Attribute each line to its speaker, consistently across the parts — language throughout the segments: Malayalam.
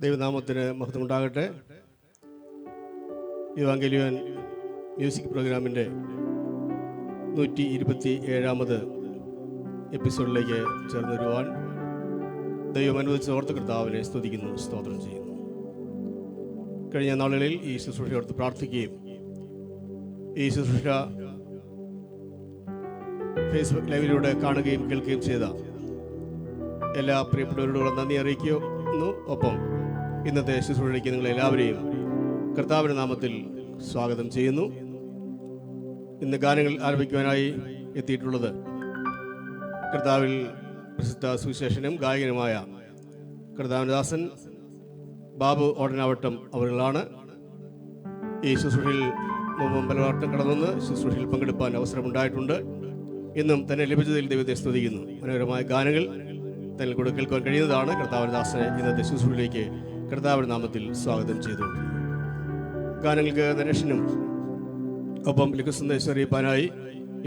Speaker 1: ദൈവനാമത്തിന് മഹത്വമുണ്ടാകട്ടെ. ഇവാഞ്ചലിയൻ മ്യൂസിക് പ്രോഗ്രാമിൻ്റെ 127ാമത് എപ്പിസോഡിലേക്ക് ചേർന്ന് വരുവാൻ ദൈവം അനുവദിച്ച ഓർത്ത് കർത്താവിനെ സ്തുതിക്കുന്നു, സ്തോത്രം ചെയ്യുന്നു. കഴിഞ്ഞ നാളുകളിൽ ഈ ശുശ്രൂഷയോർത്ത് പ്രാർത്ഥിക്കുകയും ഈ ശുശ്രൂഷ ഫേസ്ബുക്ക് ലൈവിലൂടെ കാണുകയും കേൾക്കുകയും ചെയ്ത എല്ലാ പ്രിയപ്പെട്ടവരോടുള്ള നന്ദി അറിയിക്കുന്നു. ഒപ്പം ഇന്നത്തെ ശുശ്രൂഷയ്ക്ക് നിങ്ങളെല്ലാവരെയും കർത്താവിൻ്റെ നാമത്തിൽ സ്വാഗതം ചെയ്യുന്നു. ഇന്ന് ഗാനങ്ങൾ ആരംഭിക്കുവാനായി എത്തിയിട്ടുള്ളത് കർത്താവിൽ പ്രസിദ്ധ സുവിശേഷനും ഗായകനുമായ കർത്താവിൻ്റെ ദാസൻ ബാബു ഓടനാവട്ടം അവരുകളാണ്. ഈ ശുശ്രൂഷയിൽ മുമ്പ് പലവട്ടം കടന്നുവന്ന് ശുശ്രൂഷയിൽ പങ്കെടുപ്പാൻ അവസരമുണ്ടായിട്ടുണ്ട്. ഇന്നും തന്നെ ലഭിച്ചതിൽ ദൈവത്തെ സ്തുതിക്കുന്നു. മനോഹരമായ ഗാനങ്ങൾ തന്നെ കൂടെ കേൾക്കുവാൻ കഴിയുന്നതാണ്. കർത്താവിൻ്റെ ദാസനെ ഇന്നത്തെ ശുശ്രൂഷയിലേക്ക് കർത്താവിൻ്റെ നാമത്തിൽ സ്വാഗതം ചെയ്തു. ഗാനങ്ങൾക്ക് നരേഷനും ഒപ്പം ലഘുസന്ദേശം അറിയിപ്പാനായി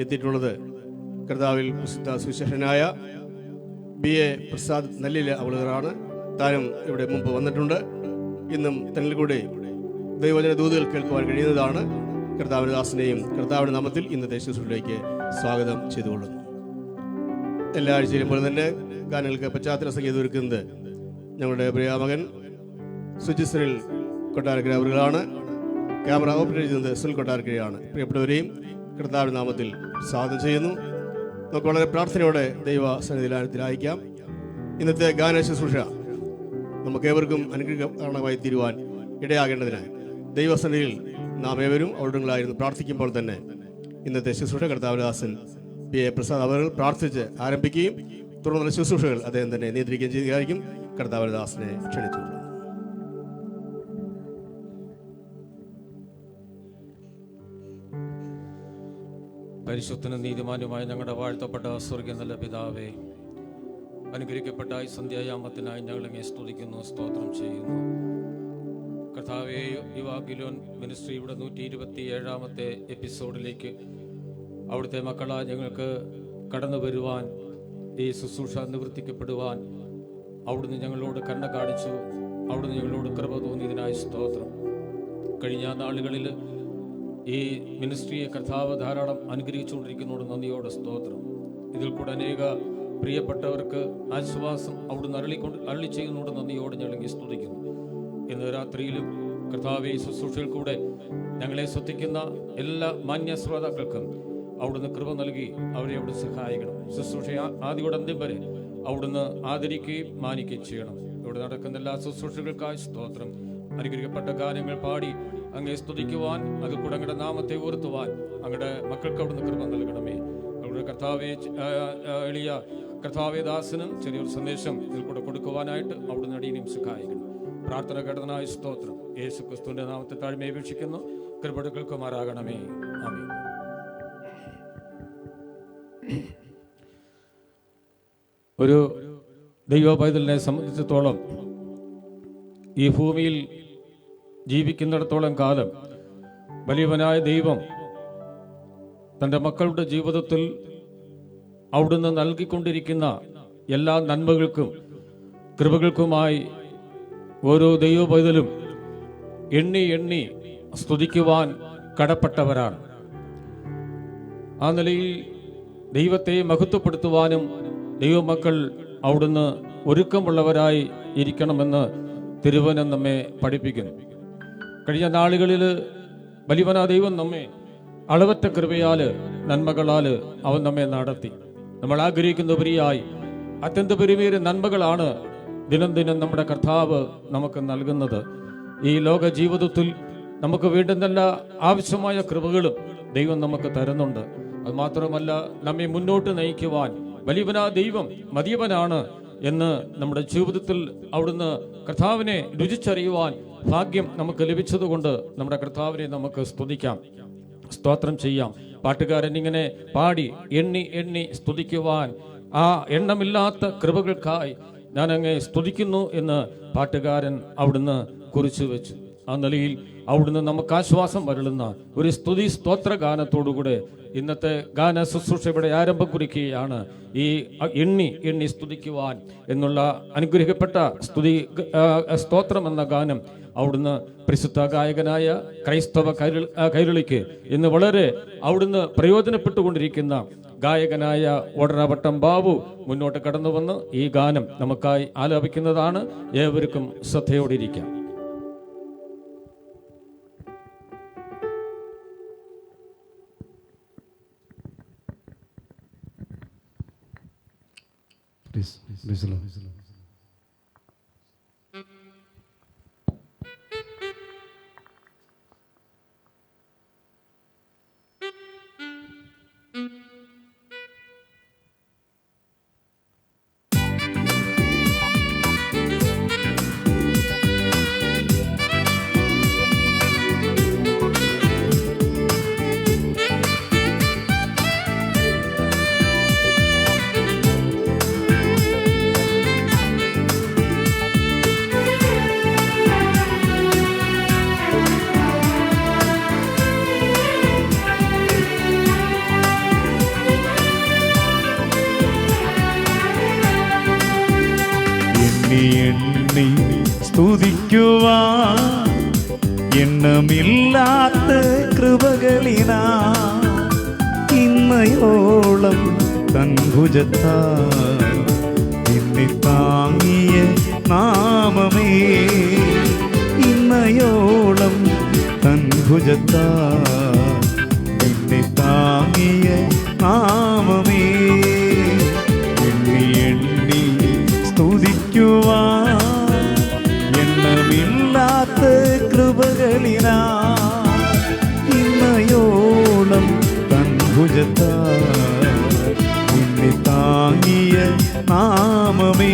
Speaker 1: എത്തിയിട്ടുള്ളത് കർത്താവിൽ പ്രസിദ്ധ സുവിശേഷനായ BA പ്രസാദ് നെല്ലിലെ അവളുകളാണ്. താനും ഇവിടെ മുമ്പ് വന്നിട്ടുണ്ട്. ഇന്നും തന്നിൽ കൂടെ ദൈവവചന ദൂതുകൾ കേൾക്കുവാൻ കഴിയുന്നതാണ്. കർത്താവിൻ്റെ ദാസനെയും കർത്താവിൻ്റെ നാമത്തിൽ ഇന്നത്തെ ശുശ്രൂഷയിലേക്ക് സ്വാഗതം ചെയ്തുകൊള്ളുന്നു. എല്ലാ ആഴ്ചയിലും പോലെ തന്നെ ഗാനങ്ങൾക്ക് പശ്ചാത്തല സംഗീതം ഒരുക്കുന്നത് ഞങ്ങളുടെ പ്രിയ മകൻ സുജിസ്രിൽ കൊട്ടാരക്കര അവരുകളാണ്. ക്യാമറ ഓപ്പറേറ്റ് ചെയ്യുന്നത് സുനിൽ കൊട്ടാരക്കരയാണ്. പ്രിയപ്പെട്ടവരെയും കർത്താവിൻ്റെ നാമത്തിൽ സ്വാഗതം ചെയ്യുന്നു. നമുക്ക് വളരെ പ്രാർത്ഥനയോടെ ദൈവ സന്നിധിയിലായിരിക്കാം. ഇന്നത്തെ ഗാന ശുശ്രൂഷ നമുക്കേവർക്കും അനുഗ്രഹമായി തീരുവാൻ ഇടയാകേണ്ടതിനായി ദൈവസന്നിധിയിൽ നാം ഏവരും അവിടങ്ങളായിരുന്നു പ്രാർത്ഥിക്കുമ്പോൾ തന്നെ ഇന്നത്തെ ശുശ്രൂഷ കർത്താവിൻ്റെ ദാസൻ BA പ്രസാദ് അവർ പ്രാർത്ഥിച്ച് ആരംഭിക്കുകയും തുടർന്നുള്ള ശുശ്രൂഷകൾ അദ്ദേഹം തന്നെ നിയന്ത്രിക്കുകയും ചെയ്യുകയായിരിക്കും. കർത്താവിൻ്റെ ദാസനെ ക്ഷണിച്ചു.
Speaker 2: പരിശുദ്ധനും നീതിമാനുമായ ഞങ്ങളുടെ വാഴ്ത്തപ്പെട്ട സ്വർഗ്ഗ നല്ല പിതാവേ, അനുഗ്രഹിക്കപ്പെട്ട ഈ സന്ധ്യായാമത്തിനായി ഞങ്ങളെ സ്തുതിക്കുന്നു, സ്തോത്രം ചെയ്യുന്നു. കർത്താവേ, ഇവാഞ്ചലിയൻ മിനിസ്ട്രിയുടെ 127ാമത്തെ എപ്പിസോഡിലേക്ക് അവിടുത്തെ മക്കളാ ഞങ്ങൾക്ക് കടന്നു വരുവാൻ, ഈ ശുശ്രൂഷ നിവർത്തിക്കപ്പെടുവാൻ അവിടുന്ന് ഞങ്ങളോട് കരുണ കാണിച്ചു. അവിടുന്ന് ഞങ്ങളോട് കൃപ തോന്നിയതിനായി സ്തോത്രം. കഴിഞ്ഞ നാളുകളിൽ ഈ മിനിസ്ട്രിയെ കർത്താവ് ധാരാളം അനുഗ്രഹിച്ചുകൊണ്ടിരിക്കുന്നതോട് നന്ദിയോടെ സ്തോത്രം. ഇതിൽ കൂടെ അനേക പ്രിയപ്പെട്ടവർക്ക് ആശ്വാസം അവിടുന്ന് അരളി ചെയ്യുന്നതോട് നന്ദിയോടെ ഞങ്ങൾ സ്തുതിക്കുന്നു. ഇന്ന് രാത്രിയിലും കർത്താവ് ഈ ശുശ്രൂഷയിൽ കൂടെ ഞങ്ങളെ ശ്രദ്ധിക്കുന്ന എല്ലാ മാന്യ ശ്രോതാക്കൾക്കും അവിടുന്ന് കൃപ നൽകി അവരെ അവിടെ സഹായിക്കണം. ശുശ്രൂഷ ആദ്യയുടെ അന്ത്യം വരെ അവിടുന്ന് ആദരിക്കുകയും മാനിക്കുകയും ചെയ്യണം. ഇവിടെ നടക്കുന്ന എല്ലാ ശുശ്രൂഷകൾക്കായി സ്തോത്രം. അനുഗ്രഹിക്കപ്പെട്ട ഗാനങ്ങൾ പാടി അങ്ങേ സ്തുതിക്കുവാൻ, അത് കൂടെ അങ്ങയുടെ നാമത്തെ ഉയർത്തുവാൻ അങ്ങയുടെ മക്കൾക്ക് അവിടുന്ന് കൃപ നൽകണമേ. അവരുടെ എളിയ കർത്താവേ ദാസനും ചെറിയൊരു സന്ദേശം ഇതിൽ കൂടെ കൊടുക്കുവാനായിട്ട് അവിടുന്ന് അടിയനെയും സഹായിക്കണം. പ്രാർത്ഥന കേട്ടതിനായി സ്തോത്രം. യേശു ക്രിസ്തുവിന്റെ നാമത്തെ താഴ്മയെ വീക്ഷിക്കുന്നു. കൃപ കേൾക്കുമാറാകണമേ. ആമേൻ. ഒരു ദൈവ പൈതലിനെ സംബന്ധിച്ചിടത്തോളം ഈ ഭൂമിയിൽ ജീവിക്കുന്നിടത്തോളം കാലം വലിയവനായ ദൈവം തൻ്റെ മക്കളുടെ ജീവിതത്തിൽ അവിടുന്ന് നൽകിക്കൊണ്ടിരിക്കുന്ന എല്ലാ നന്മകൾക്കും കൃപകൾക്കുമായി ഓരോ ദൈവ പൈതലും എണ്ണി എണ്ണി സ്തുതിക്കുവാൻ കടപ്പെട്ടവരാണ്. ആ നിലയിൽ ദൈവത്തെ മഹത്വപ്പെടുത്തുവാനും ദൈവമക്കൾ അവിടുന്ന് ഒരുക്കമുള്ളവരായി ഇരിക്കണമെന്ന് തിരുവചനം നമ്മെ പഠിപ്പിക്കുന്നു. കഴിഞ്ഞ നാളുകളിൽ വലിയവനാ ദൈവം നമ്മെ അളവറ്റ കൃപയാല് നന്മകളാല് അവൻ നമ്മെ നടത്തി. നമ്മൾ ആഗ്രഹിക്കുന്നവരിയായി അത്യന്തപരിമേറിയ നന്മകളാണ് ദിനം ദിനം നമ്മുടെ കർത്താവ് നമുക്ക് നൽകുന്നത്. ഈ ലോക ജീവിതത്തിൽ നമുക്ക് വേണ്ടുന്ന ആവശ്യമായ കൃപകളും ദൈവം നമുക്ക് തരുന്നുണ്ട്. അത് മാത്രമല്ല, നമ്മെ മുന്നോട്ട് നയിക്കുവാൻ വലിയവനാ ദൈവം മതിയവനാണ് എന്ന് നമ്മുടെ ജീവിതത്തിൽ അവിടുന്ന് കർത്താവിനെ രുചിച്ചറിയുവാൻ ഭാഗ്യം നമുക്ക് ലഭിച്ചതുകൊണ്ട് നമ്മുടെ കർത്താവിനെ നമുക്ക് സ്തുതിക്കാം, സ്തോത്രം ചെയ്യാം. പാട്ടുകാരൻ ഇങ്ങനെ പാടി എണ്ണി എണ്ണി സ്തുതിക്കുവാൻ ആ എണ്ണമില്ലാത്ത കൃപകൾക്കായി ഞാൻ അങ്ങേ സ്തുതിക്കുന്നു എന്ന് പാട്ടുകാരൻ അവിടുന്ന് കുറിച്ചു വെച്ചു. ആ നിലയിൽ അവിടുന്ന് നമുക്ക് ആശ്വാസം വരളുന്ന ഒരു സ്തുതി സ്തോത്ര ഗാനത്തോടുകൂടെ ഇന്നത്തെ ഗാന ശുശ്രൂഷ ഇവിടെ ആരംഭം കുറിക്കുകയാണ്. ഈ എണ്ണി സ്തുതിക്കുവാൻ എന്നുള്ള അനുഗ്രഹിക്കപ്പെട്ട സ്തോത്രം എന്ന ഗാനം അവിടുന്ന് പരിശുദ്ധ ഗായകനായ ക്രൈസ്തവ കൈരളിക്ക് ഇന്ന് വളരെ അവിടുന്ന് പ്രയോജനപ്പെട്ടുകൊണ്ടിരിക്കുന്ന ഗായകനായ ഓടനാവട്ടം ബാബു മുന്നോട്ട് കടന്നു വന്ന് ഈ ഗാനം നമുക്കായി ആലപിക്കുന്നതാണ്. ഏവർക്കും ശ്രദ്ധയോടിരിക്കാം.
Speaker 3: എണ്ണി സ്തുതിക്കുവാൻ എണ്ണമില്ലാത്ത കൃപകളിനാ ഇന്നയോളം തൻ ഭുജത്താൽ എന്നെ താങ്ങിയ നാമമേ, ഇന്നയോളം തൻ ഭുജത്താൽ എന്നെ താങ്ങിയ നാമമേ. എണ്ണി സ്തുതിക്കുവാൻ എണ്ണമില്ലാത്ത കൃപകളിനാ ഇന്നയോളം തൻ ഭുജത്താൽ എന്നെ താങ്ങിയ നാമമേ,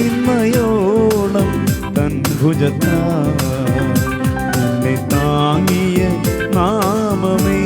Speaker 3: ഇന്നയോളം തൻ ഭുജത്താൽ എന്നെ താങ്ങിയ നാമമേ.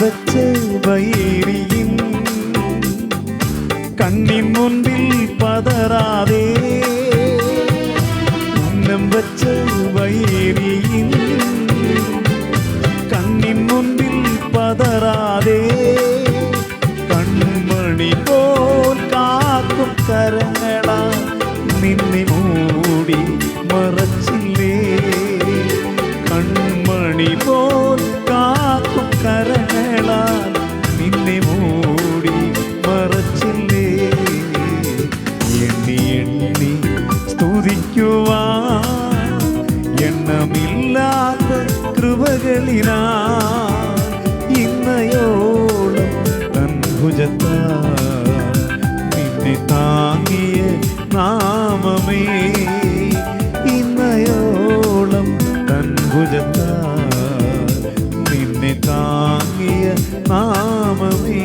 Speaker 3: വെച്ച വൈരിയിൻ കണ്ണിൻ മുൻപിൽ പതറാതെ, ഉന്നം വെച്ച വൈരിയിൻ കണ്ണിൻ മുൻപിൽ പതറാതെ, കൺമണി പോൽ കാക്കും കരങ്ങളാ നിന്നെ മൂടി മറച്ചില്ലേ, കൺമണി പോൽ കാക്കും കരങ്ങളാൽ നിന്നെ മൂടി മറച്ചില്ലേ. എണ്ണി സ്തുതിക്കുവാൻ എണ്ണമില്ലാത്ത കൃപകളിനാ ഇന്നയോളം തൻ ഭുജത്താൽ നിന്നെ താങ്ങിയ നാമമേ, ഇന്നയോളം തൻ ഭുജത്താൽ നിന്നെ താങ്ങിയ നാമമേ.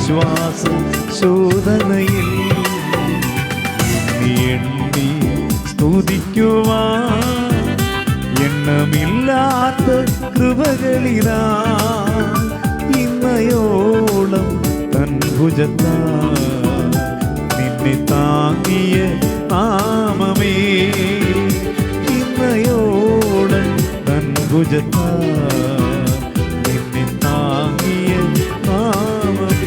Speaker 3: വിശ്വാസ ശോധനയിൽ എണ്ണി സ്തുതിക്കുവാൻ എണ്ണമില്ലാത്ത കൃപകളിലാ ഇന്നയോളം തൻ ഭുജത്താൽ നിന്നെ താങ്ങിയ നാമമേ ഇന്നയോളം തൻ ഭുജത്താൽ നിന്നെ താങ്ങിയ നാമമേ.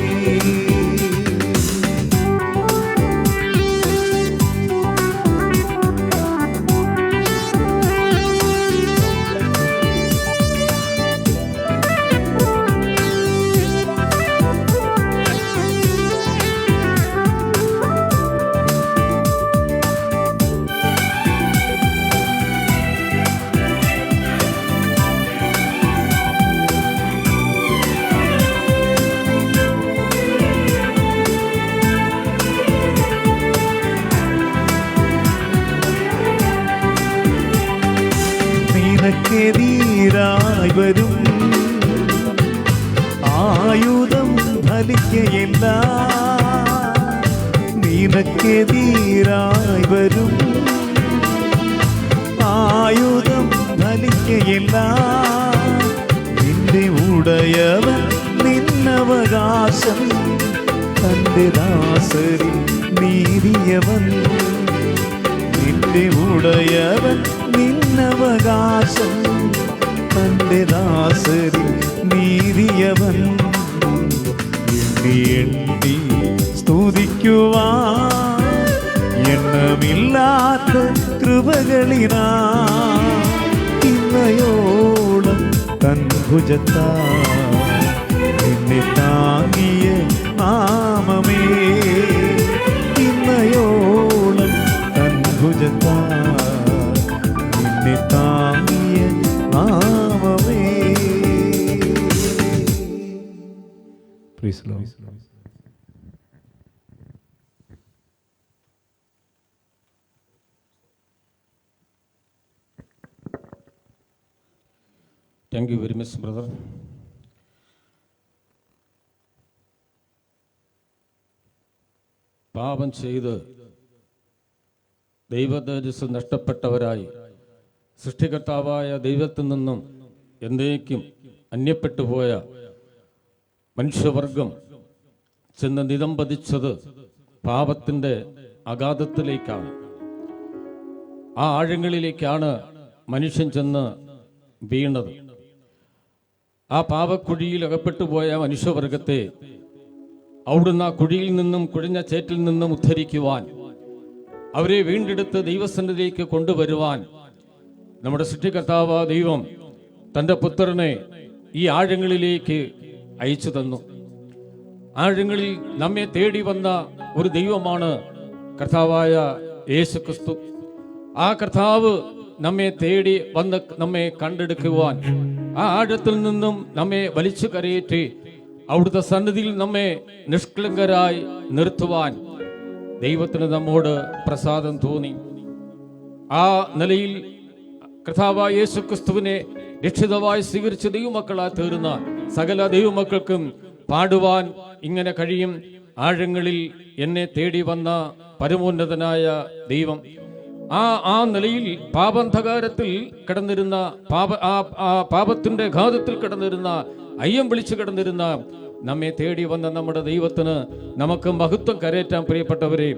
Speaker 3: നിനക്കെതിരായി വരും ആയുധം ഫലിക്കയില്ല. നിനക്കെതിരായി വരും ആയുധം ഫലിക്കയില്ല. നിന്റെ ഉടയവൻ നിന്നവകാശം തന്റെ ദാസരിൽ നീതിയവൻ. നിന്റെ ഉടയവൻ നിന്നവകാശം തന്റെ ദാസരിൽ നീതിയവൻ. എണ്ണി എണ്ണി സ്തുതിക്കുവാൻ എണ്ണമില്ലാത്ത കൃപകളിനാ ഇന്നയോളം തൻ ഭുജത്താൽ നിന്നെ താങ്ങിയ നാമമേ ഇന്നയോളം തൻ ഭുജത്താൽ നിന്നെ താങ്ങിയ നാമമേ. Praise the Lord.
Speaker 2: Thank you very much, brother. പാപം ചെയ്ത് ദൈവതേജസ് നഷ്ടപ്പെട്ടവരായി സൃഷ്ടികർത്താവായ ദൈവത്തിൽ നിന്നും എന്നേക്കും അന്യപ്പെട്ടുപോയ മനുഷ്യവർഗം ചെന്ന് നിതംപതിച്ചത് പാപത്തിൻ്റെ അഗാധത്തിലേക്കാണ്. ആ ആഴങ്ങളിലേക്കാണ് മനുഷ്യൻ ചെന്ന് വീണത്. ആ പാപക്കുഴിയിൽ അകപ്പെട്ടുപോയ മനുഷ്യവർഗത്തെ അവിടുന്ന് ആ കുഴിയിൽ നിന്നും കുഴിഞ്ഞ ചേറ്റിൽ നിന്നും ഉദ്ധരിക്കുവാൻ, അവരെ വീണ്ടെടുത്ത് ദൈവസന്നിധിയിലേക്ക് കൊണ്ടുവരുവാൻ നമ്മുടെ സൃഷ്ടികർത്താവ് ദൈവം തൻ്റെ പുത്രനെ ഈ ആഴങ്ങളിലേക്ക് അയച്ചു തന്നു. ആഴങ്ങളിൽ നമ്മെ തേടി വന്ന ഒരു ദൈവമാണ് കർത്താവായ യേശുക്രിസ്തു. ആ കർത്താവ് നമ്മെ തേടി വന്ന് നമ്മെ കണ്ടെടുക്കുവാൻ, ആ ആഴത്തിൽ നിന്നും നമ്മെ വലിച്ചു കരയേറ്റി അവിടുത്തെ സന്നിധിയിൽ നമ്മെ നിഷ്കളങ്കരായി നിർത്തുവാൻ ദൈവത്തിന് നമ്മോട് പ്രസാദം തോന്നി. ആ നിലയിൽ കർത്താവായ യേശുക്രിസ്തുവിനെ രക്ഷിതാവായി സ്വീകരിച്ച ദൈവമക്കളായി തീർന്ന സകല ദൈവമക്കൾക്കും പാടുവാൻ ഇങ്ങനെ കഴിയും. ആഴങ്ങളിൽ എന്നെ തേടി വന്ന പരമോന്നതനായ ദൈവം. ആ നിലയിൽ പാപാന്ധകാരത്തിൽ കിടന്നിരുന്ന പാപത്തിന്റെ ഘാതത്തിൽ കിടന്നിരുന്ന, അയ്യം വിളിച്ചു കിടന്നിരുന്ന നമ്മെ തേടി വന്ന നമ്മുടെ ദൈവത്തിന് നമുക്ക് മഹത്വം കരയേറ്റാൻ. പ്രിയപ്പെട്ടവരെ,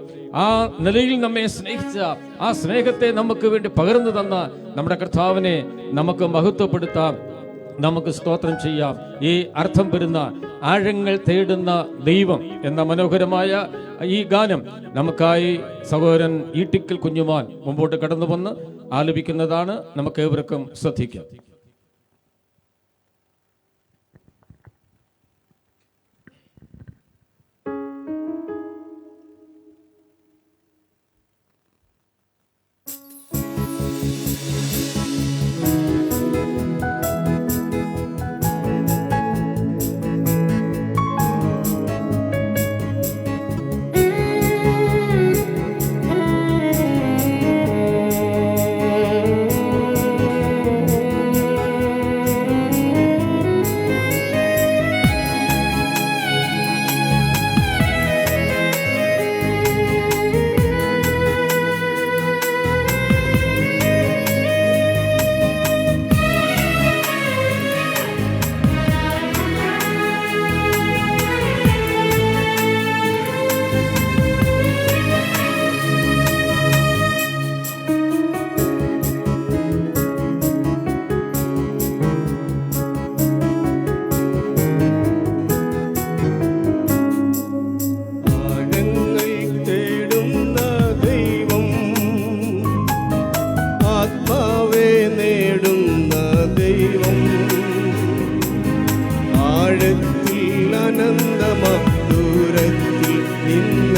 Speaker 2: ആ നിലയിൽ നമ്മെ സ്നേഹിച്ച, ആ സ്നേഹത്തെ നമുക്ക് വേണ്ടി പകർന്നു തന്ന നമ്മുടെ കർത്താവിനെ നമുക്ക് മഹത്വപ്പെടുത്താം, നമുക്ക് സ്തോത്രം ചെയ്യാം. ഈ അർത്ഥം വരുന്ന ആഴങ്ങൾ തേടുന്ന ദൈവം എന്ന മനോഹരമായ ഈ ഗാനം നമുക്കായി സഹോദരൻ ഈട്ടിക്കൽ കുഞ്ഞുമാൻ മുമ്പോട്ട് കടന്നു വന്ന് ആലപിക്കുന്നതാണ്. നമുക്ക് ഏവർക്കും ശ്രദ്ധിക്കാം.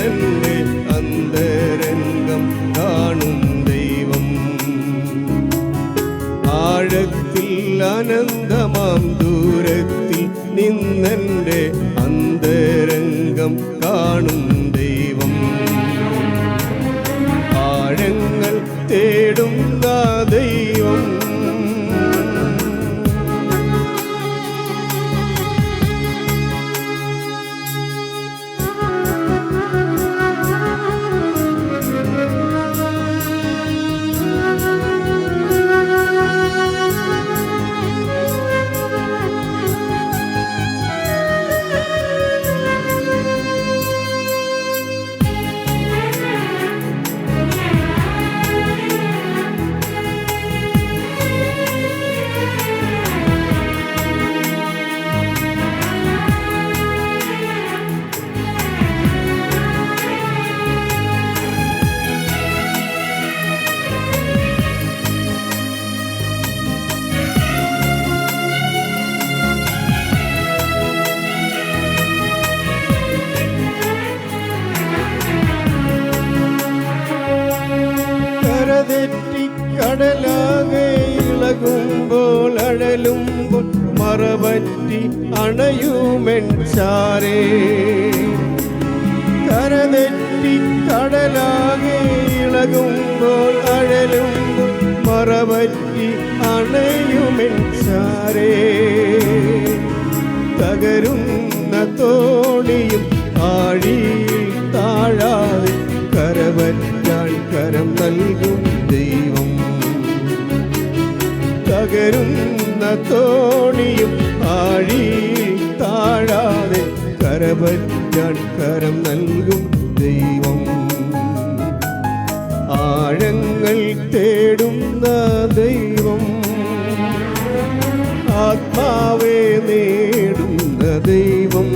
Speaker 1: നിന്നെൻ്റെ അന്തരംഗം കാണും ദൈവം. ആഴത്തിൽ അനന്തമാം ദൂരത്തിൽ നിന്നെൻ്റെ അന്തരംഗം കാണും ദൈവം. ആഴങ്ങൾ തേടുന്ന ദൈവം. കടലാകെ ഇളകുമ്പോൾ അഴലുമ്പോൾ മറപറ്റി അണയുമെൻ ചാരേ. കരതെറ്റി കടലാകെ ഇളകുമ്പോൾ അഴലുമ്പോൾ മറപറ്റി അണയുമെൻ ചാരേ. തകരുന്ന തോണിയും ആഴിയിൽ താഴാതെ കരപറ്റാൻ കരം നൽകും ദൈവം. തകരുന്ന തോണിയും ആഴിയിൽ താഴാതെ കരപറ്റാൻ കരം നൽകും ദൈവം. ആഴങ്ങൾ തേടുന്ന ദൈവം. ആത്മാവെ നേടുന്ന ദൈവം.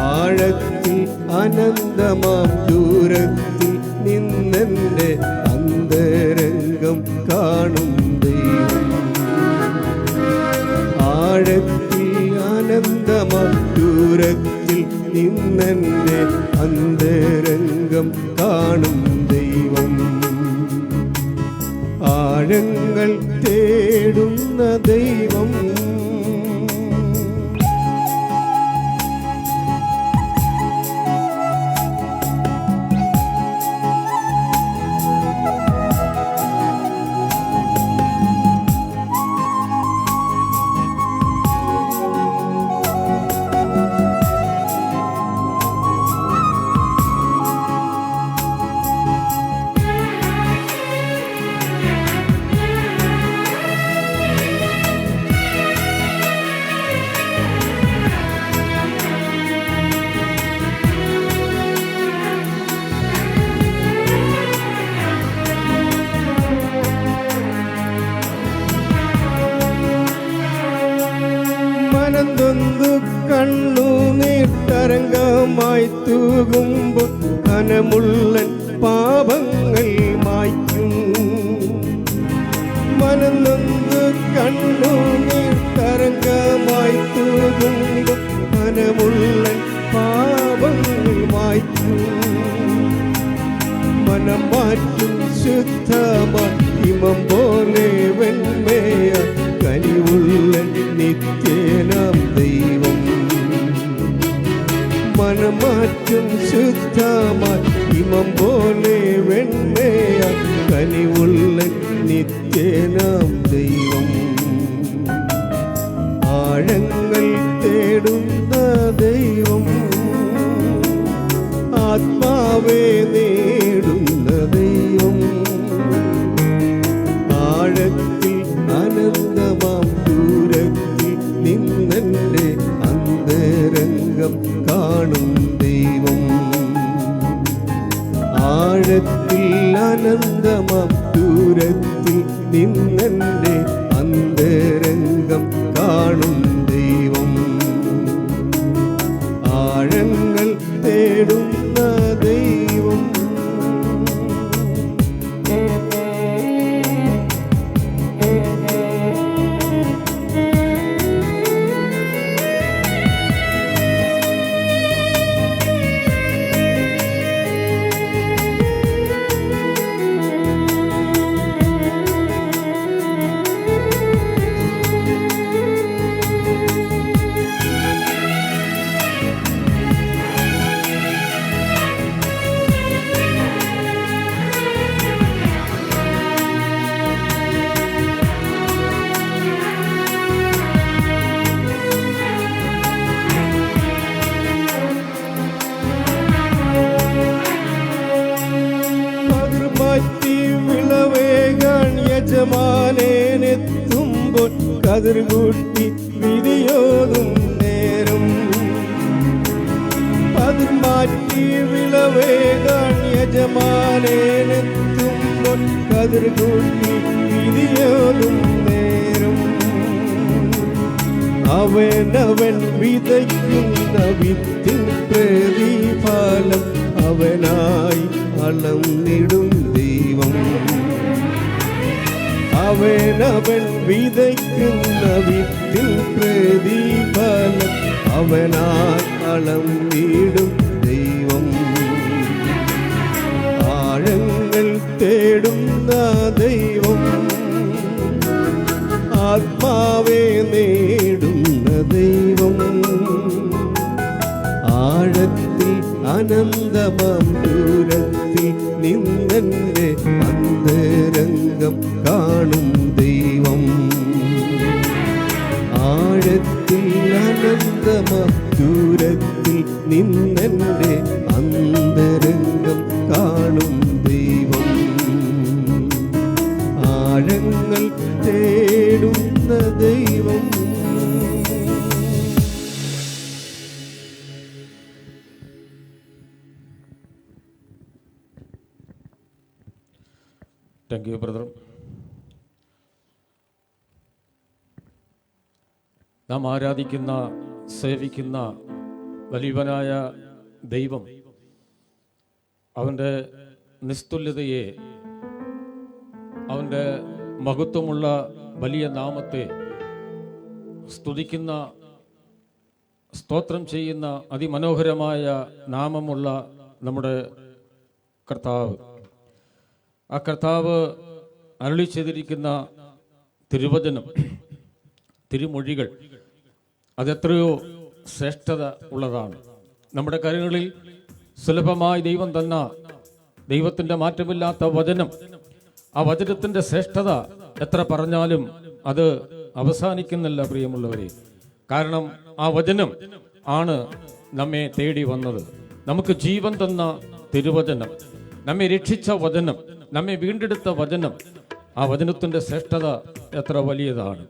Speaker 1: ആഴത്തിൽ അനന്തമാം ദൂരത്തിൽ നിന്നെൻ്റെ അന്തരംഗം കാണും ദൈവം. ആഴത്തിൽ അനന്തമാം ദൂരത്തിൽ നിന്നെൻ്റെ അന്തരംഗം കാണും ദൈവം. ആഴങ്ങൾ തേടുന്ന ദൈവം. മനംതൊന്നു കണ്ണു നീട്ടരംഗമായി തൂകുമ്പോൾ കനമുള്ളൻ പാപങ്ങൾ മായ്ക്കും. മനംതൊന്നു കണ്ണു നീട്ടരംഗമായി തൂകുമ്പോൾ കനമുള്ളൻ പാപങ്ങൾ മായ്ക്കും. മനം മാറ്റും ശുദ്ധമായി ഹിമം പോലെ വെണ്മയ കനിവുള്ള നിത്യനാം ദൈവം. മനമാറ്റും ശുദ്ധമായി ഹിമം പോലെ വെണ്മയ കനിവുള്ള നിത്യനാം ദൈവം. ആഴങ്ങൾ തേടുന്ന ദൈവം. ആത്മാവെ നേടുന്ന ദൈവം. ആഴത്തിൽ അനന്തമാം ദൂരത്തിൽ നിന്നെൻ്റെ അന്തരംഗം കാണും ദൈവം. ആഴത്തിൽ അനന്തമാം ദൂരത്തിൽ നിന്നെൻ്റെ അന്തരംഗം കാണും ദൈവം. ആഴങ്ങൾ തേടുന്ന ദൈവം.
Speaker 4: കതിർകൂട്ടി വിധിയോതും നേരം പതിർ മാറ്റി വിളവേകാൻ യജമാനെത്തുമ്പോൾ കതിർകൂട്ടി വിധിയോതും നേരം അവനവൻ വിതയ്ക്കുന്ന വിത്തിൻ പ്രതിഫലം അവനായി അളന്നിടും ദൈവം. അവനവൻ വിതയ്ക്കുന്ന വിത്തിൻ പ്രതിഫലം അവനായി അളന്നിടും ദൈവം. ആഴങ്ങൾ തേടുന്ന ദൈവം, ആത്മാവെ നേടുന്ന ദൈവം. ആഴത്തിൽ അനന്തമാം ദൂരത്തിൽ നിന്നെൻ്റെ അന്തരംഗം കാണും ദൈവം. ആഴത്തിൽ അനന്തമാം ദൂരത്തിൽ നിന്നെൻ്റെ അന്തരംഗം കാണും ദൈവം. ആഴങ്ങൾ തേടുന്ന ദൈവം.
Speaker 2: Thank you brother. നാം ആരാധിക്കുന്ന സേവിക്കുന്ന വലിയവനായ ദൈവം അവൻ്റെ നിസ്തുല്യതയെ, അവൻ്റെ മഹത്വമുള്ള വലിയ നാമത്തെ സ്തുതിക്കുന്ന, സ്തോത്രം ചെയ്യുന്ന അതിമനോഹരമായ നാമമുള്ള നമ്മുടെ കർത്താവ്, ആ കർത്താവ് അരുളി ചെയ്തിരിക്കുന്ന തിരുവചനം, തിരുമൊഴികൾ അതെത്രയോ ശ്രേഷ്ഠത ഉള്ളതാണ്. നമ്മുടെ കരങ്ങളിൽ സുലഭമായി ദൈവം തന്ന ദൈവത്തിൻ്റെ മാറ്റമില്ലാത്ത വചനം, ആ വചനത്തിൻ്റെ ശ്രേഷ്ഠത എത്ര പറഞ്ഞാലും അത് അവസാനിക്കുന്നില്ല പ്രിയമുള്ളവരെ. കാരണം ആ വചനം ആണ് നമ്മെ തേടി വന്നത്. നമുക്ക് ജീവൻ തന്ന തിരുവചനം, നമ്മെ രക്ഷിച്ച വചനം, നമ്മെ വീണ്ടെടുത്ത വചനം, ആ വചനത്തിൻ്റെ ശ്രേഷ്ഠത എത്ര വലിയതാണ്.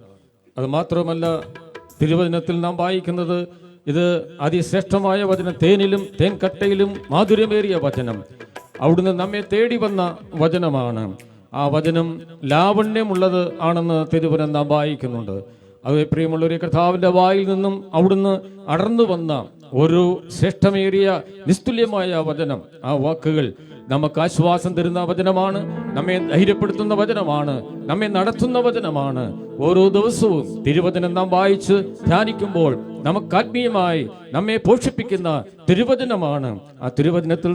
Speaker 2: അത് മാത്രമല്ല, തിരുവചനത്തിൽ നാം വായിക്കുന്നത് ഇത് അതിശ്രേഷ്ഠമായ വചനം, തേനിലും തേൻകട്ടയിലും മാധുര്യമേറിയ വചനം, അവിടുന്ന് നമ്മെ തേടി വന്ന വചനമാണ്. ആ വചനം ലാവണ്യമുള്ളത് ആണെന്ന് തിരുവചനം നാം വായിക്കുന്നുണ്ട്. അത് പ്രിയമുള്ളൊരു കർത്താവിൻ്റെ വായിൽ നിന്നും അവിടുന്ന് അടർന്നു വന്ന ഒരു ശ്രേഷ്ഠമേറിയ നിസ്തുല്യമായ വചനം, ആ വാക്കുകൾ നമുക്ക് ആശ്വാസം തരുന്ന വചനമാണ്, നമ്മെ ധൈര്യപ്പെടുത്തുന്ന വചനമാണ്, നമ്മെ നടത്തുന്ന വചനമാണ്. ഓരോ ദിവസവും തിരുവചനം നാം വായിച്ച് ധ്യാനിക്കുമ്പോൾ നമുക്ക് ആത്മീയമായി നമ്മെ പോഷിപ്പിക്കുന്ന തിരുവചനമാണ്. ആ തിരുവചനത്തിൽ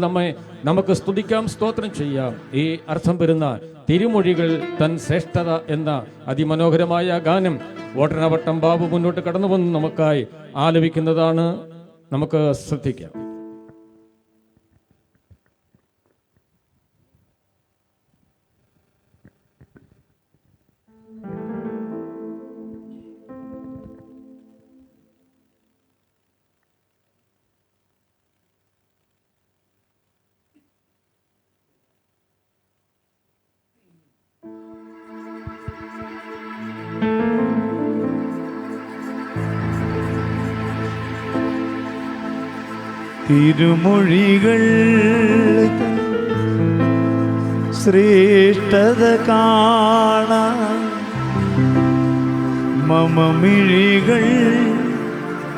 Speaker 2: നമുക്ക് സ്തുതിക്കാം, സ്തോത്രം ചെയ്യാം. ഈ അർത്ഥം വരുന്ന തിരുമൊഴികൾ തൻ ശ്രേഷ്ഠത എന്ന അതിമനോഹരമായ ഗാനം ഓട്ടനവട്ടം ബാബു മുന്നോട്ട് കടന്നു വന്ന് നമുക്കായി ആലപിക്കുന്നതാണ്. നമുക്ക് ശ്രദ്ധിക്കാം.
Speaker 3: തിരുമൊഴികൾ ശ്രേഷ്ഠത കാണാൻ മമ മിഴികൾ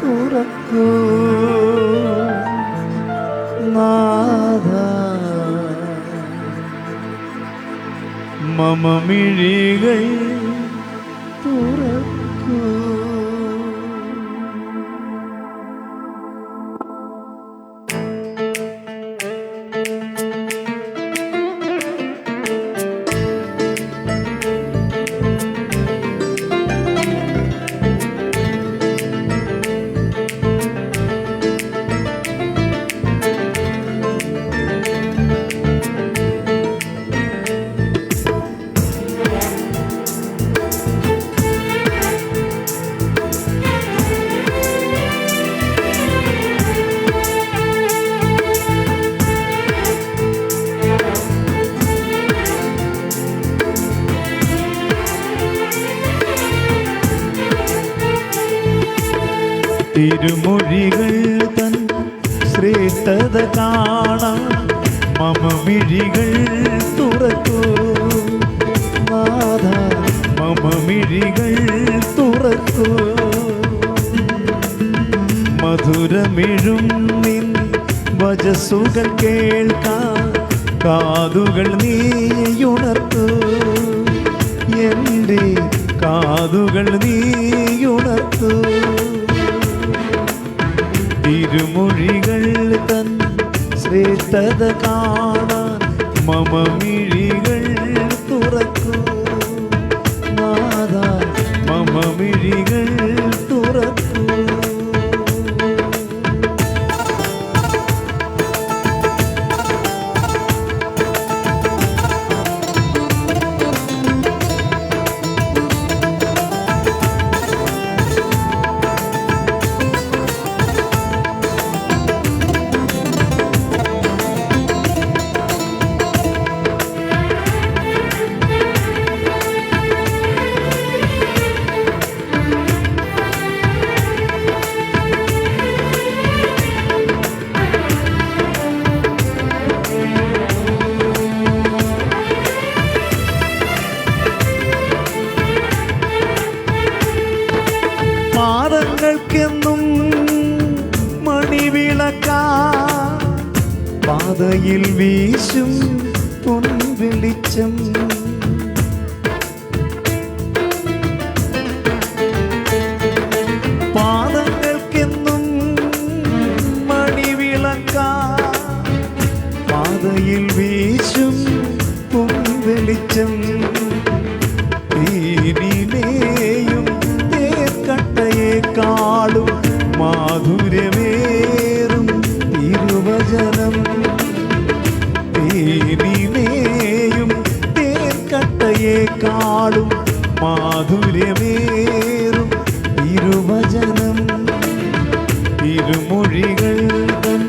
Speaker 3: തുറക്കൂ നാഥ, മമ മിഴികൾ തുറക്കൂ. തിരുമൊഴികൾ തൻ ശ്രേഷ്ഠത കാണാൻ മമ മിഴികൾ തുറക്കൂ നാഥ, മമ മിഴികൾ തുറക്കൂ. മധുരമിഴും നിൻ വചസ്സുകൾ കേൾക്കാൻ കാതുകൾ നീയുണർത്തൂ, എൻ്റെ കാതുകൾ നീയുണർത്തൂ. തിരുമൊഴികൾ തൻ ശ്രേഷ്ഠത കാണാൻ മമ മിഴികൾ തുറക്കൂ നാഥ, മമ മിഴികൾ തുറക്കൂ. പാദങ്ങൾക്കെന്നും മണിവിളക്കാ, പാതയിൽ വീശും പൊൻവെളിച്ചം. പാദങ്ങൾക്കെന്നും മണിവിളക്കാ, പാതയിൽ വീശും പൊൻവെളിച്ചം. തീനിനെയും കട്ടയേക്കാളും മാധുര്യമേറും തിരുവചനം. തേനിനെയും തേൻകട്ടയേക്കാളും മാധുര്യമേറും തിരുവചനം. തിരുമൊഴികൾ തൻ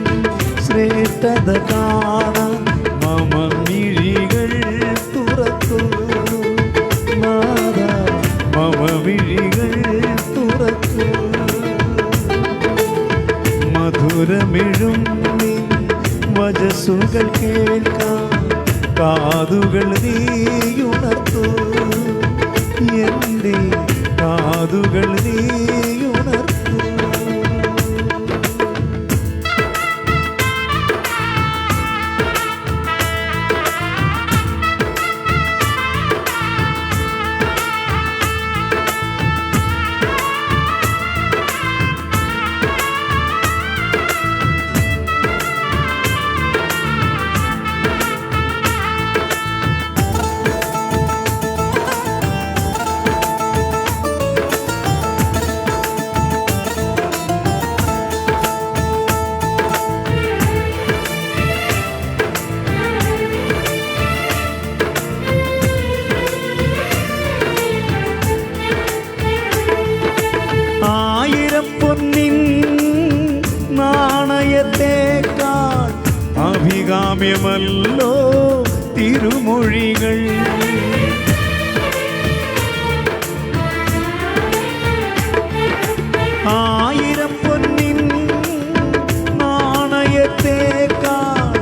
Speaker 3: ശ്രേഷ്ഠത കാണാൻ മമ മിഴികൾ തുറക്കൂ നാഥ, മമ മിഴികൾ തുറക്കൂ. മധുരമിഴും നിൻ വചസ്സുകൾ കേൾക്കാൻ കാതുകൾ നീയുണർത്തൂ, എൻ്റെ കാതുകൾ നീയുണർത്തൂ. പൊന്നിൻ നാണയത്തേക്കാൾ അഭികാമ്യമല്ലോ തിരുമൊഴികൾ. ആയിരം പൊന്നിൻ നാണയത്തേക്കാൾ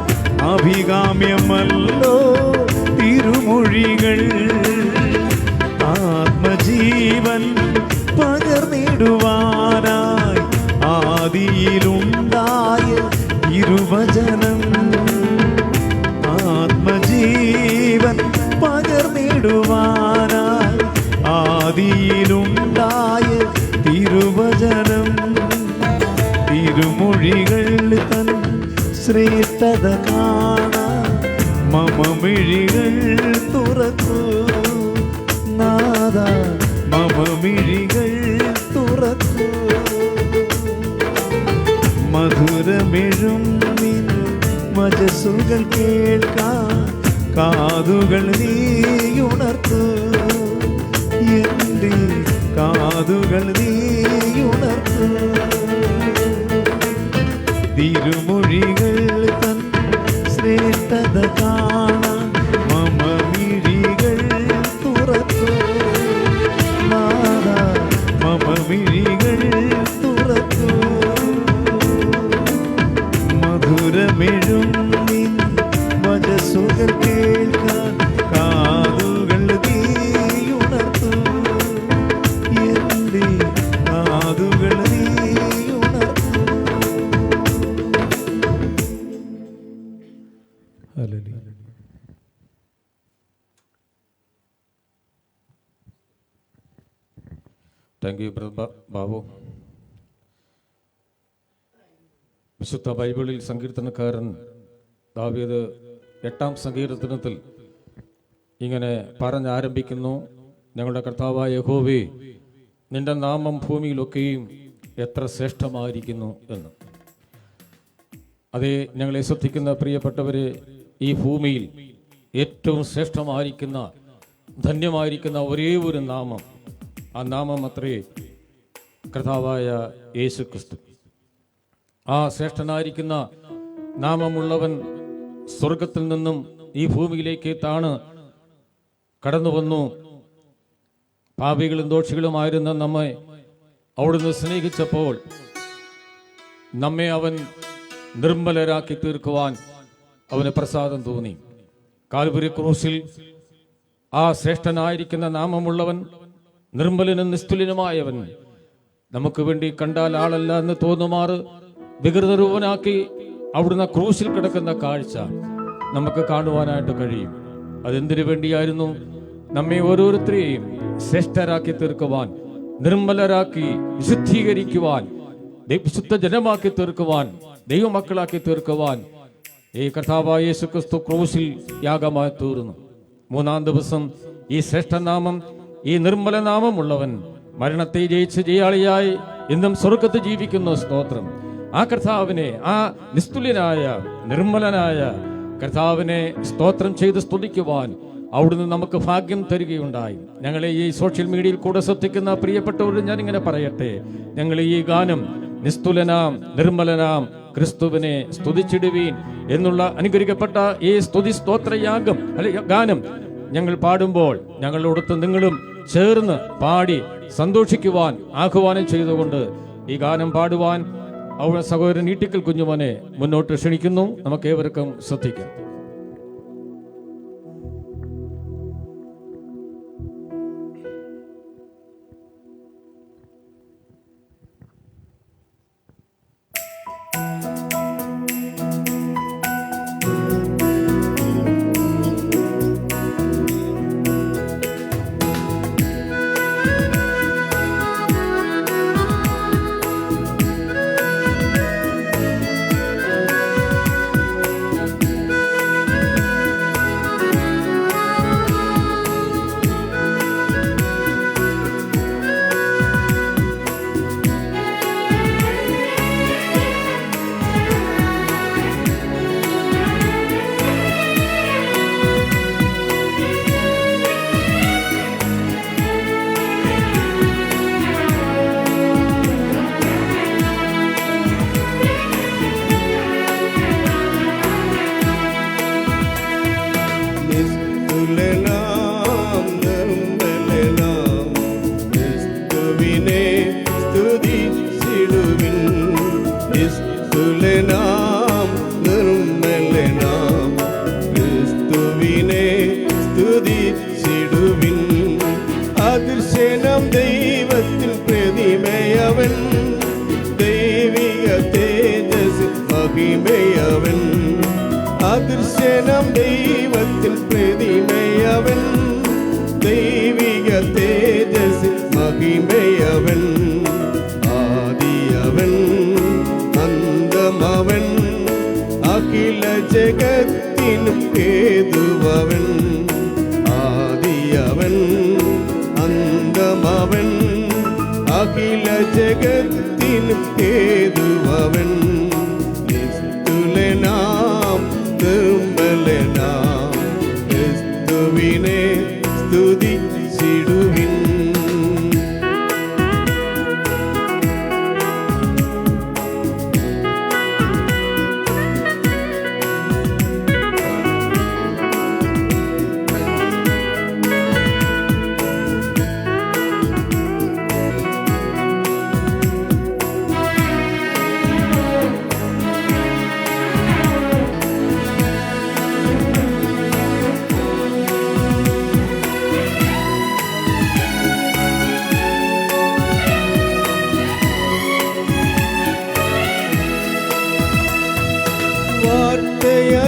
Speaker 3: അഭികാമ്യമല്ലോ തിരുമൊഴികൾ. ആത്മജീവൻ പകർന്നിടുവാനായി ആദിയിലുണ്ടായ തിരുവചനം. ആത്മജീവൻ പകർന്നിടുവാനായി ആദിയിലുണ്ടായ തിരുവചനം. തിരുമൊഴികൾ തൻ ശ്രേഷ്ഠത കാണാൻ മമ മിഴികൾ തുറക്കൂ നാഥ, മമ മിഴികൾ തുറക്കൂ. മധുരമിഴും നിൻ വചസ്സുകൾ കേൾക്കാൻ കാതുകൾ നീയുണർത്തൂ, എൻ്റെ കാതുകൾ നീയുണർത്തൂ. തിരുമൊഴികൾ തൻ ശ്രേഷ്ഠത കാണാൻ മമ മിഴികൾ തുറക്കൂ നാഥ, മമ മിഴികൾ തുറക്കൂ. മെഴും നിൻ വചസ്സുകൾ കേൾക്കാൻ കാതുകൾ നീയുണർത്തു. എൻ്റെ കാതുകൾ നീയുണർത്തു. ഹല്ലേലൂയ.
Speaker 2: Thank you Babu. വിശുദ്ധ ബൈബിളിൽ സങ്കീർത്തനക്കാരൻ ദാവീദ് 8-ാം സങ്കീർത്തനത്തിൽ ഇങ്ങനെ പറഞ്ഞാരംഭിക്കുന്നു: ഞങ്ങളുടെ കർത്താവായ യഹോവേ, നിന്റെ നാമം ഭൂമിയിലൊക്കെയും എത്ര ശ്രേഷ്ഠമായിരിക്കുന്നു എന്ന്. അതേ, ഞങ്ങളെ ശ്രദ്ധിക്കുന്ന പ്രിയപ്പെട്ടവരെ, ഈ ഭൂമിയിൽ ഏറ്റവും ശ്രേഷ്ഠമായിരിക്കുന്ന, ധന്യമായിരിക്കുന്ന ഒരേ ഒരു നാമം, ആ നാമം അത്രേ കർത്താവായ യേശു ക്രിസ്തു. ആ ശ്രേഷ്ഠനായിരിക്കുന്ന നാമമുള്ളവൻ സ്വർഗത്തിൽ നിന്നും ഈ ഭൂമിയിലേക്ക് കടന്നു വന്നു. പാപികളും ദോഷികളുമായിരുന്ന നമ്മെ അവിടുന്ന് സ്നേഹിച്ചപ്പോൾ നമ്മെ അവൻ നിർമ്മലരാക്കി തീർക്കുവാൻ അവന് പ്രസാദം തോന്നി. കാൽവരി ക്രൂശിൽ ആ ശ്രേഷ്ഠനായിരിക്കുന്ന നാമമുള്ളവൻ, നിർമ്മലനും നിസ്തുലനുമായവൻ, നമുക്ക് വേണ്ടി കണ്ടാൽ ആളല്ല എന്ന് തോന്നുമാറ് വികൃതരൂപനാക്കി അവിടുന്ന് ക്രൂശിൽ കിടക്കുന്ന കാഴ്ച നമുക്ക് കാണുവാനായിട്ട് കഴിയും. അതെന്തിനു വേണ്ടിയായിരുന്നു? നമ്മെ ഓരോരുത്തരെയും ശ്രേഷ്ഠരാക്കി തീർക്കുവാൻ, നിർമ്മലരാക്കി വിശുദ്ധീകരിക്കുവാൻ, വിശുദ്ധ ജനമാക്കി തീർക്കുവാൻ, ദൈവമക്കളാക്കി തീർക്കുവാൻ ഈ കർത്താവായ യേശു ക്രിസ്തു ക്രൂശിൽ യാഗമായി തീർന്നു. 3-ാം ദിവസം ഈ ശ്രേഷ്ഠനാമം, ഈ നിർമ്മല നാമമുള്ളവൻ മരണത്തെ ജയിച്ച് ജയാളിയായി ഇന്നും സ്വർഗത്ത് ജീവിക്കുന്നു. സ്തോത്രം. ആ കർത്താവിനെ, ആ നിസ്തുല്യനായ നിർമ്മലനായ കർത്താവിനെ സ്തോത്രം ചെയ്ത് സ്തുതിക്കുവാൻ അവിടുന്ന് നമുക്ക് ഭാഗ്യം തരികയുണ്ടായി. ഞങ്ങളെ ഈ സോഷ്യൽ മീഡിയയിൽ കൂടെ ശ്രദ്ധിക്കുന്ന പ്രിയപ്പെട്ടവരോട് ഞാനിങ്ങനെ പറയട്ടെ, ഞങ്ങൾ ഈ ഗാനം നിസ്തുലനാം നിർമ്മലനാം ക്രിസ്തുവിനെ സ്തുതിച്ചിടുവീൻ എന്നുള്ള അനുഗ്രഹിക്കപ്പെട്ട ഈ സ്തുതി സ്തോത്രയാഗം ഗാനം ഞങ്ങൾ പാടുമ്പോൾ ഞങ്ങളോടൊത്ത് നിങ്ങളും ചേർന്ന് പാടി സന്തോഷിക്കുവാൻ ആഹ്വാനം ചെയ്തുകൊണ്ട് ഈ ഗാനം പാടുവാൻ അവിടെ സഹോദരൻ ഈട്ടിക്കൽ കുഞ്ഞുമോനെ മുന്നോട്ട് ക്ഷണിക്കുന്നു. നമുക്ക് ഏവർക്കും ശ്രദ്ധിക്കാം.
Speaker 4: ദൈവത്തിൽ പ്രതിമയവൻ, ദൈവിക തേജസ് മഹിമയവൻ. അദൃശ്യനം ദൈവത്തിൽ പ്രതിമയവൻ, ദൈവിക തേജസ് മഹിമയവൻ. ആദിയവൻ അന്തമവൻ, അഖില ജഗത്തിനും ഹേതുവവൻ. ആദിയവൻ അന്തമവൻ, അഖില ജഗത്തിനും ഹേതുവവൻ. നിസ്തുലനാം നിർമ്മലനാം ക്രിസ്തുവിനെ സ്തുതിച്ചിടുവിൻ.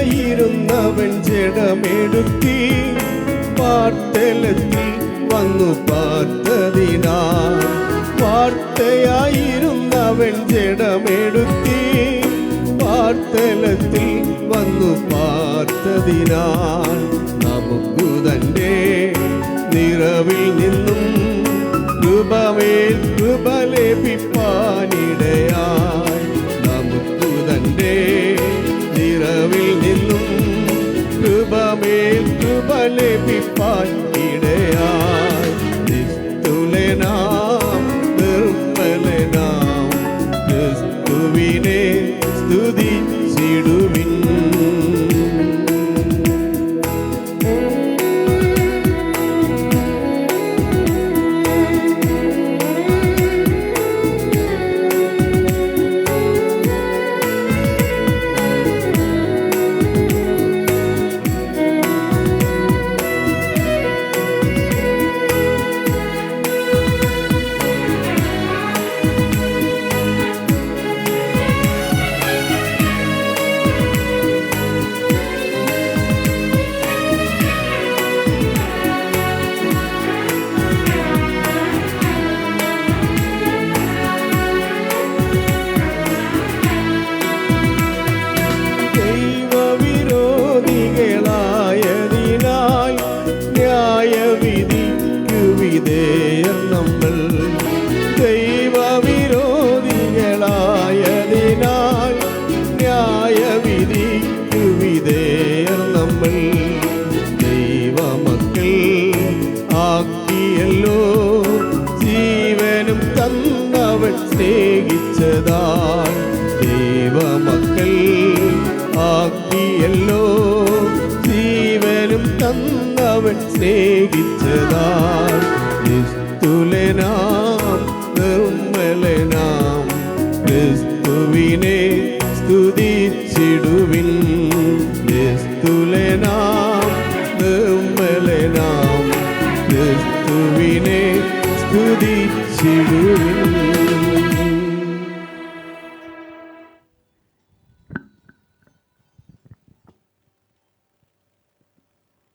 Speaker 4: വാർത്തയായിരുന്നവൻ ജഡമെടുത്തി പാർത്തലത്തിൽ വന്നു പാർത്തതിനാൽ. വാർത്തയായിരുന്നവൻ ജഡമെടുത്തി പാർത്തലത്തിൽ വന്നു പാർത്തതിനാൽ. നമുക്കു തന്റെ നിറവിൽ നിന്നും കൃപമേൽ കൃപ ലഭിപ്പാനിടയായി. നമുക്കു തന്റെ നിറവിൽ നിന്നും കൃപമേൽ കൃപ ലഭിപ്പാൻ ഇടയായി. നിസ്തുലനാം നിർമ്മലനാം ക്രിസ്തുവിനെ സ്തുതിച്ചിടുവിൻ. ദൈവവിരോധികളായതിനാൽ ന്യായവിധിക്കു വിധേയർ നമ്മൾ. ദൈവവിരോധികളായതിനാൽ ന്യായവിധിക്കു വിധേയർ നമ്മൾ. ദൈവമക്കൾ ആക്കിയല്ലോ ജീവനും തന്നവൻ സ്നേഹിച്ചതാൽ. ദൈവമക്കൾ ആക്കിയല്ലോ ജീവനും തന്നവൻ സ്നേഹിച്ചതാൽ. നിസ്തുലനാം നിർമ്മലനാം ക്രിസ്തുവിനെ സ്തുതിച്ചിടുവിൻ. നിസ്തുലനാം നിർമ്മലനാം ക്രിസ്തുവിനെ സ്തുതിച്ചിടുവിൻ.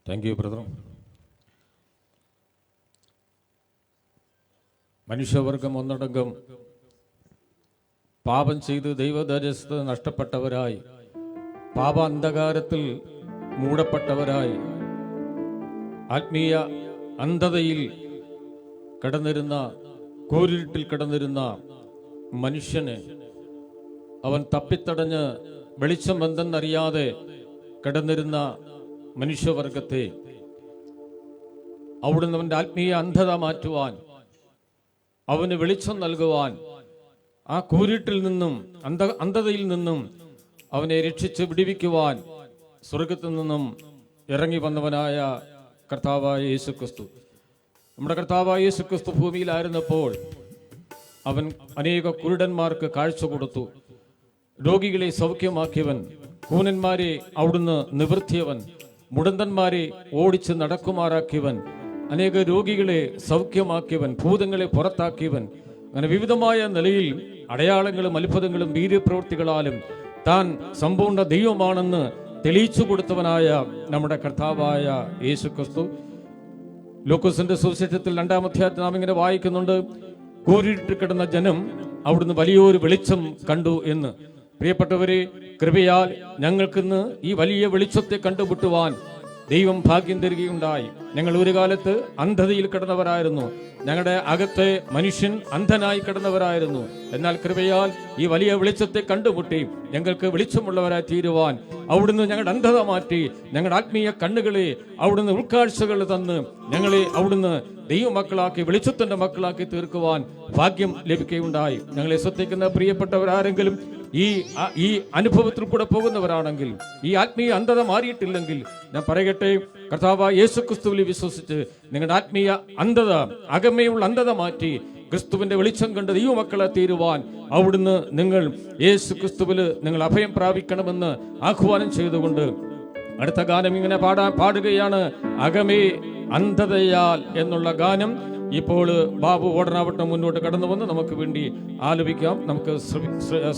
Speaker 2: Thank you brother. മനുഷ്യവർഗം ഒന്നടങ്കം പാപം ചെയ്ത് ദൈവദർശനത്തെ നഷ്ടപ്പെട്ടവരായി, പാപാന്ധകാരത്തിൽ മൂടപ്പെട്ടവരായി, ആത്മീയ അന്ധതയിൽ കിടന്നിരുന്ന, കൂരിരുട്ടിൽ കിടന്നിരുന്ന മനുഷ്യന് അവൻ തപ്പിത്തടഞ്ഞ് വെളിച്ചം എന്തെന്നറിയാതെ കിടന്നിരുന്ന മനുഷ്യവർഗത്തെ അവിടുന്ന് അവൻ്റെ ആത്മീയ അന്ധത മാറ്റുവാൻ, അവന് വെളിച്ചം നൽകുവാൻ, ആ കൂരിട്ടിൽ നിന്നും അന്ധതയിൽ നിന്നും അവനെ രക്ഷിച്ച് വിടുവിക്കുവാൻ സ്വർഗത്തിൽ നിന്നും ഇറങ്ങി വന്നവനായ കർത്താവായ യേശുക്രിസ്തു. നമ്മുടെ കർത്താവായ യേശുക്രിസ്തു ഭൂമിയിലായിരുന്നപ്പോൾ അവൻ അനേക കുരുടന്മാർക്ക് കാഴ്ച കൊടുത്തു, രോഗികളെ സൗഖ്യമാക്കിയവൻ, കൂനന്മാരെ അവിടുന്ന് നിവൃത്തിയവൻ, മുടന്തന്മാരെ ഓടിച്ച് നടക്കുമാറാക്കിയവൻ, അനേക രോഗികളെ സൗഖ്യമാക്കിയവൻ, ഭൂതങ്ങളെ പുറത്താക്കിയവൻ. അങ്ങനെ വിവിധമായ നിലയിൽ അടയാളങ്ങളും അത്ഭുതങ്ങളും വീര്യപ്രവൃത്തികളാലും താൻ സമ്പൂർണ്ണ ദൈവമാണെന്ന് തെളിയിച്ചു കൊടുത്തവനായ നമ്മുടെ കർത്താവായ യേശുക്രിസ്തു. ലൂക്കോസിന്റെ സുവിശേഷത്തിൽ 2-ാം അധ്യായത്തിൽ നാം ഇങ്ങനെ വായിക്കുന്നുണ്ട്, കൂരിട്ട് കിടന്ന ജനം അവിടുന്ന് വലിയൊരു വെളിച്ചം കണ്ടു എന്ന്. പ്രിയപ്പെട്ടവരെ, കൃപയാൽ ഞങ്ങൾക്കിന്ന് ഈ വലിയ വെളിച്ചത്തെ കണ്ടുമുട്ടുവാൻ ദൈവം ഭാഗ്യം തരികയുണ്ടായി. ഞങ്ങൾ ഒരു കാലത്ത് അന്ധതയിൽ കിടന്നവരായിരുന്നു, ഞങ്ങളുടെ അകത്തെ മനുഷ്യൻ അന്ധനായി കിടന്നവരായിരുന്നു. എന്നാൽ കൃപയാൽ ഈ വലിയ വെളിച്ചത്തെ കണ്ടുമുട്ടി ഞങ്ങൾക്ക് വെളിച്ചമുള്ളവരായി തീരുവാൻ അവിടുന്ന് ഞങ്ങളുടെ അന്ധത മാറ്റി, ഞങ്ങളുടെ ആത്മീയ കണ്ണുകളെ അവിടുന്ന് ഉൾക്കാഴ്ചകൾ തന്ന് ഞങ്ങളെ അവിടുന്ന് ദൈവമക്കളാക്കി, വെളിച്ചത്തിന്റെ മക്കളാക്കി തീർക്കുവാൻ ഭാഗ്യം ലഭിക്കുകയുണ്ടായി. ഞങ്ങളെ ശ്രദ്ധിക്കുന്ന പ്രിയപ്പെട്ടവരാരെങ്കിലും ഈ അനുഭവത്തിൽ കൂടെ പോകുന്നവരാണെങ്കിൽ, ഈ ആത്മീയ അന്ധത മാറിയിട്ടില്ലെങ്കിൽ, ഞാൻ പറയട്ടെ, കർത്താവായ യേശുക്രിസ്തുവിൽ വിശ്വസിച്ച് നിങ്ങളുടെ ആത്മീയ അന്ധത, അകമയുള്ള അന്ധത മാറ്റി ക്രിസ്തുവിന്റെ വെളിച്ചം കണ്ട് ദൈവമക്കളെ തീരുവാൻ അവിടുന്ന് നിങ്ങൾ യേശുക്രിസ്തുവിൽ നിങ്ങൾ അഭയം പ്രാപിക്കണമെന്ന് ആഹ്വാനം ചെയ്തുകൊണ്ട് അടുത്ത ഗാനം ഇങ്ങനെ പാടുകയാണ്. അകമേ അന്ധതയാൽ എന്നുള്ള ഗാനം ഇപ്പോൾ ബാബു ഓടനാവട്ടം മുന്നോട്ട് കടന്നു വന്ന് നമുക്ക് വേണ്ടി ആലപിക്കാം. നമുക്ക്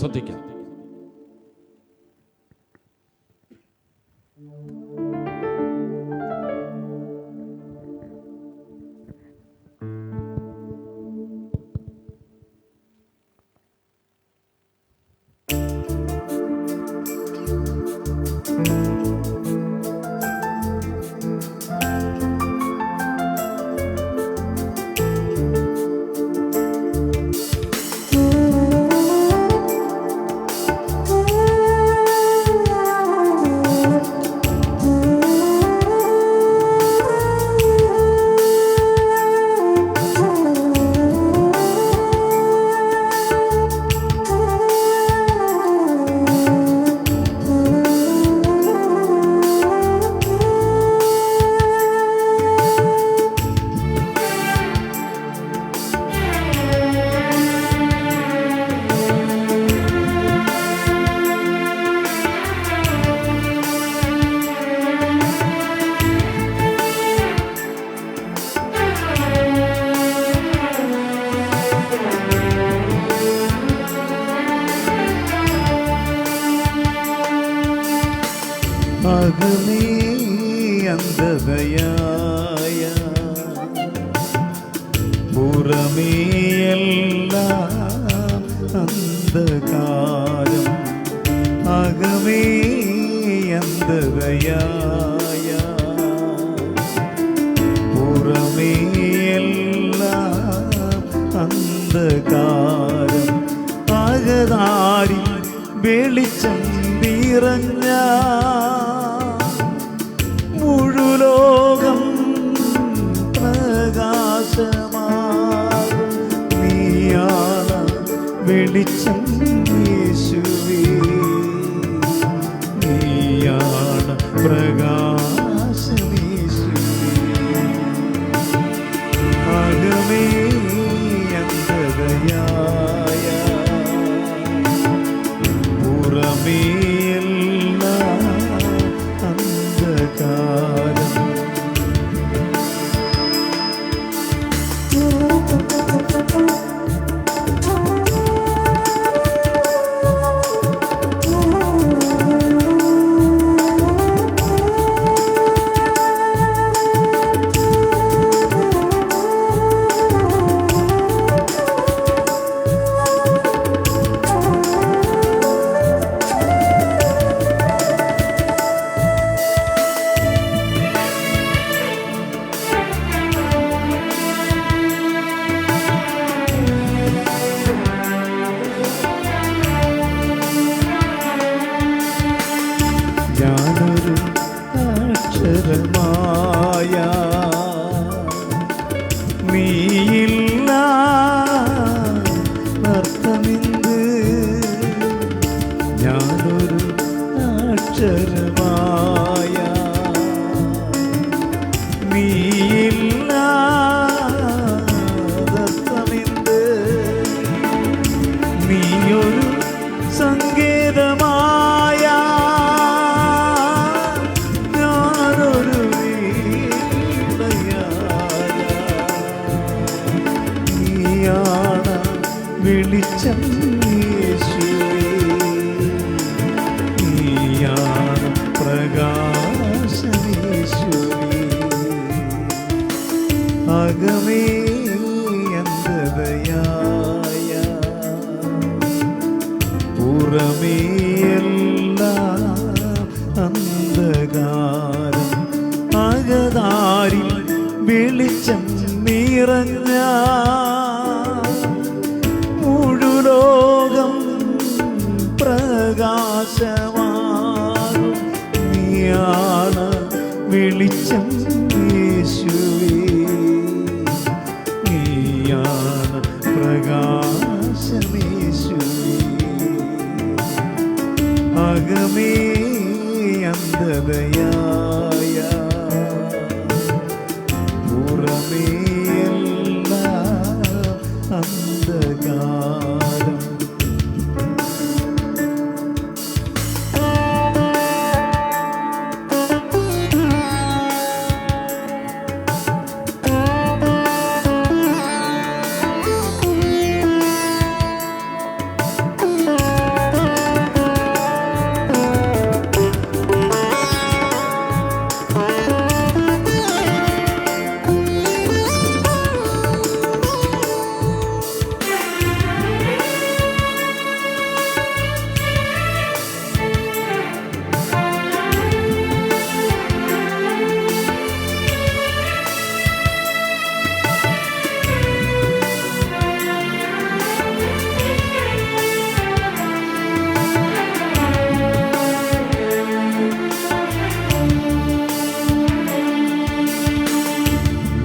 Speaker 2: ശ്രദ്ധിക്കാം.
Speaker 3: അകമേ അന്ധതയായ പുറമേയെല്ലാം അന്ധകാരം അകമേ അന്ധതയായ പുറമേയെല്ലാം അന്ധകാരം അകതാരി വെളിച്ചം നിറഞ്ഞ മുഴുലോകം പ്രകാശമാകും നീയാണ് വെളിച്ചം യേശുവേ നീയാണ് പ്രകാശം യേശുവേ അകമേ അന്ധതയായ പുറമേയെല്ലാം അന്ധകാരം ഞാനൊരു അക്ഷരമായ നീയില്ല അർത്ഥമിന്ത് ഞാനൊരു അക്ഷരമായ നീയില്ല അർത്ഥമിന്ത് നീയൊരു സങ്കേതമായ ഞാനൊരു വീണയായ നീയാണ് വെളിച്ചം യേശുവേ നീയാണ് പ്രകാശം യേശുവേ അകമേ അന്ധതയായ പുറമേയെല്ലാം അന്ധകാരം അകതാരി വെളിച്ചം നിറഞ്ഞ മുഴുലോകം പ്രകാശമാകും നീയാണ് വെളിച്ചം യേശുവേ നീയാണ് പ്രകാശം യേശുവേ അകമേ അന്ധതയായ പുറമേയെല്ലാം അന്ധകാരം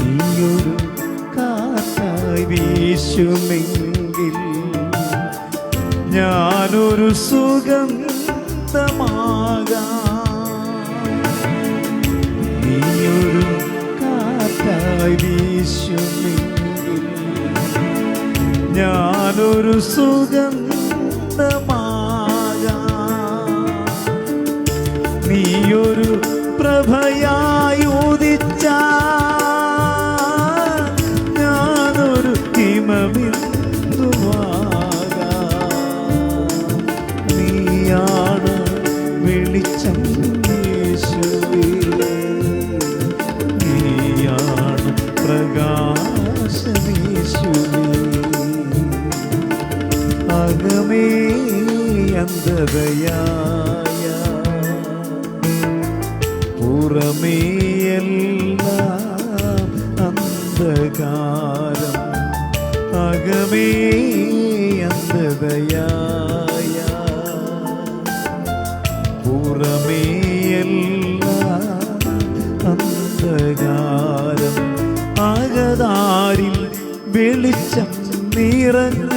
Speaker 3: നീയൊരു കാറ്റായി വീശുമെങ്കിൽ ഞാനൊരു സുഗന്ധമാകാം നീയൊരു കാറ്റായി വീശുമെങ്കിൽ ഞാനൊരു സുഗന്ധമാകാം നീയൊരു പ്രഭയായി ഉദിച്ച ഞാനൊരു ഹിമബിന്ദുവാകാം നീയാണ് വെളിച്ചം യേശുവേ അന്ധതയായ പുറമേയെല്ലാം അന്ധകാരം അകമേ അന്ധതയായ പുറമേയെല്ലാം അന്ധകാരം അകതാരിൽ വെളിച്ചം നിറഞ്ഞ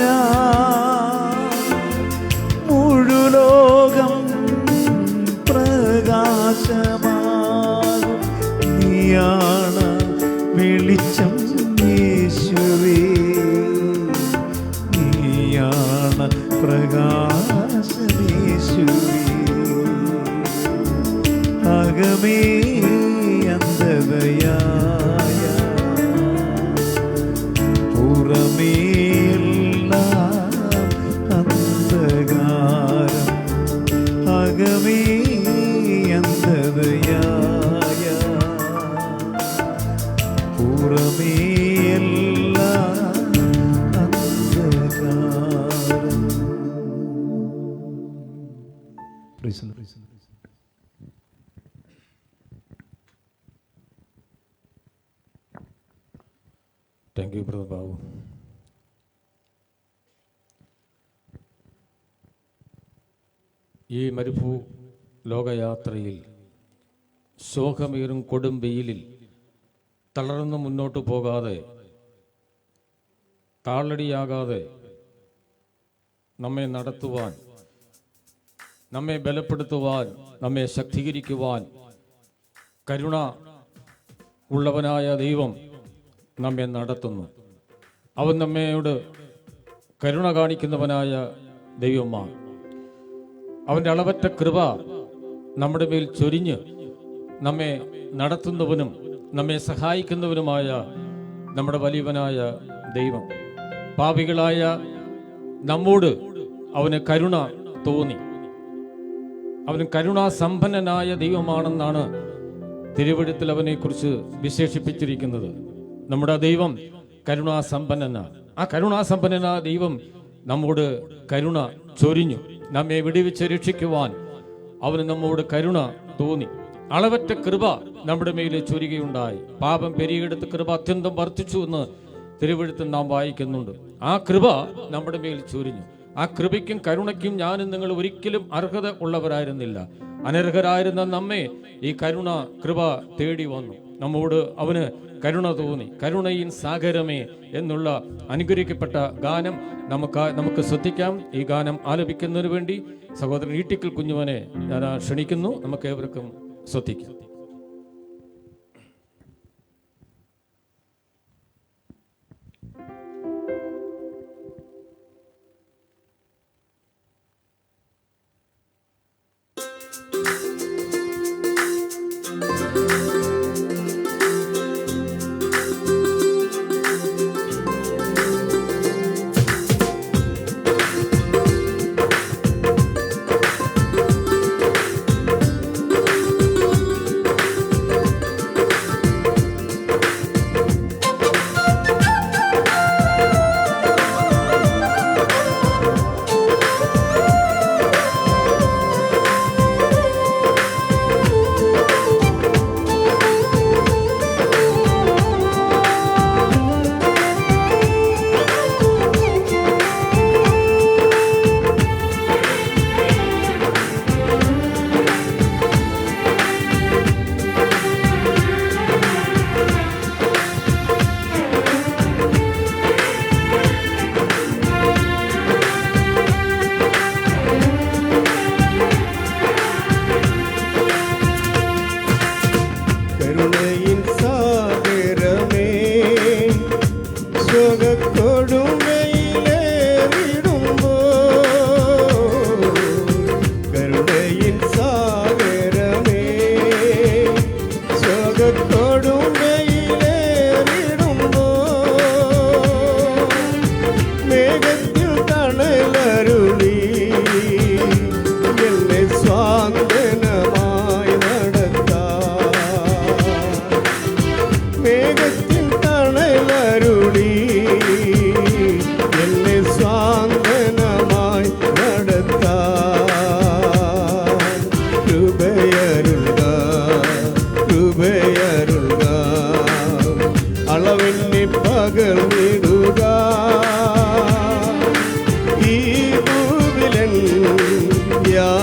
Speaker 3: മുഴുലോകം പ്രകാശമാകും നീയാണ് വെളിച്ചം യേശുവേ നീയാണ് പ്രകാശം യേശുവേ അകമേ അന്ധതയായ പുറമേയെല്ലാം അന്ധകാരം അകമേ അന്ധതയായ പുറമേയെല്ലാം അന്ധകാരം.
Speaker 2: Thank you brother Babu. ഈ മരുഭൂ ലോകയാത്രയിൽ ശോകമേറും കൊടും വെയിലിൽ തളർന്ന് മുന്നോട്ട് പോകാതെ താളടിയാകാതെ നമ്മെ നടത്തുവാൻ, നമ്മെ ബലപ്പെടുത്തുവാൻ, നമ്മെ ശക്തീകരിക്കുവാൻ കരുണ ഉള്ളവനായ ദൈവം നമ്മെ നടത്തുന്നു. അവൻ നമ്മയോട് കരുണ കാണിക്കുന്നവനായ ദൈവമാണ്. അവൻ്റെ അളവറ്റ കൃപ നമ്മുടെ മേൽ ചൊരിഞ്ഞ് നമ്മെ നടത്തുന്നവനും നമ്മെ സഹായിക്കുന്നവനുമായ നമ്മുടെ വലിയവനായ ദൈവം. പാപികളായ നമ്മോട് അവന് കരുണ തോന്നി. അവൻ കരുണാസമ്പന്നനായ ദൈവമാണെന്നാണ് തിരുവെഴുത്തിൽ അവനെക്കുറിച്ച് വിശേഷിപ്പിച്ചിരിക്കുന്നത്. നമ്മുടെ ദൈവം കരുണാസമ്പന്നനാണ്. ആ കരുണാസമ്പന്നനായ ദൈവം നമ്മോട് കരുണ ചൊരിഞ്ഞു. നമ്മെ വിടുവിച്ച് രക്ഷിക്കുവാൻ അവന് നമ്മോട് കരുണ തോന്നി. അളവറ്റ കൃപ നമ്മുടെ മേലെ ചൊരികയുണ്ടായി. പാപം പെരുകിയെടുത്ത് കൃപ അത്യന്തം വർദ്ധിച്ചു എന്ന് തിരുവെഴുത്തിൽ നാം വായിക്കുന്നുണ്ട്. ആ കൃപ നമ്മുടെ മേൽ ചൊരിഞ്ഞു. ആ കൃപയ്ക്കും കരുണയ്ക്കും ഞാനും നിങ്ങൾ ഒരിക്കലും അർഹത ഉള്ളവരായിരുന്നില്ല. അനർഹരായിരുന്ന നമ്മെ ഈ കരുണ കൃപ തേടി വന്നു. നമ്മോട് അവന് കരുണ തോന്നി. കരുണയിൻ സാഗരമേ എന്നുള്ള അനുഗ്രഹിക്കപ്പെട്ട ഗാനം നമുക്ക് ശ്രദ്ധിക്കാം. ഈ ഗാനം ആലപിക്കുന്നതിന് വേണ്ടി സഹോദരൻ ഈട്ടിക്കൽ കുഞ്ഞുവനെ ഞാൻ ക്ഷണിക്കുന്നു. നമുക്ക് ഏവർക്കും ശ്രദ്ധിക്കാം.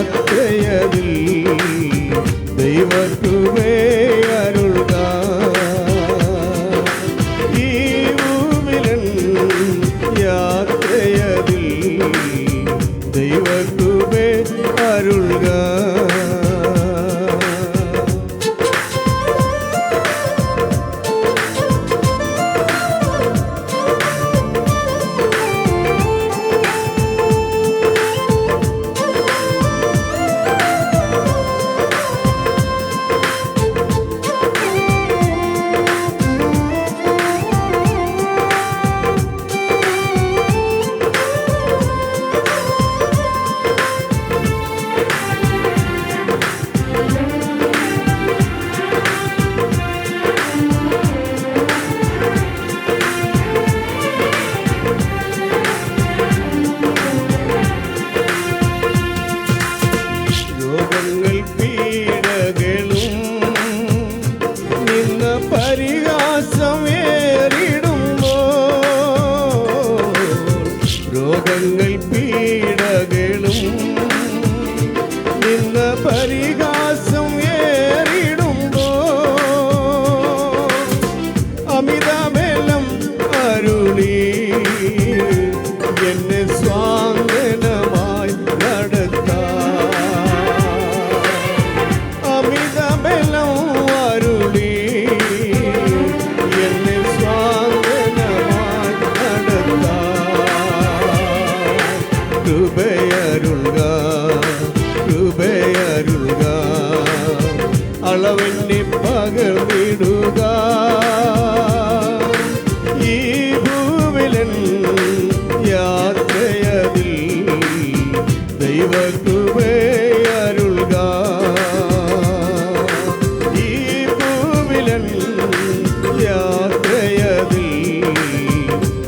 Speaker 4: യാത്രയതിൽ ദൈവകൃപേ അരുൾക. ഈ ഭൂമിലൻ യാത്രയതിൽ ദൈവകൃപേ അരുൾക. രോഗങ്ങൾ പീഡകളും നിന്ന് പരിഹാസമേറിടുമ്പോൾ, രോഗങ്ങൾ പീഡകളും നിന്ന് പരിഹാസം ഏറിടുമ്പോൾ, അമിതബലം അരുളി എന്നെ സ്വാന്തനമായി നടത്താം. അമിതബലം അരുളി എന്നെ സ്വാന്തനമായി നടത്താം. കൃപയരുൾക, കൃപയരുൾക, അളവെന്നെ പകർന്നിടുക. ഈ ഭൂവിലൻ യാത്രയതിൽ ദൈവകൃപേ അരുൾക. ഈ ഭൂവിലൻ യാത്രയതിൽ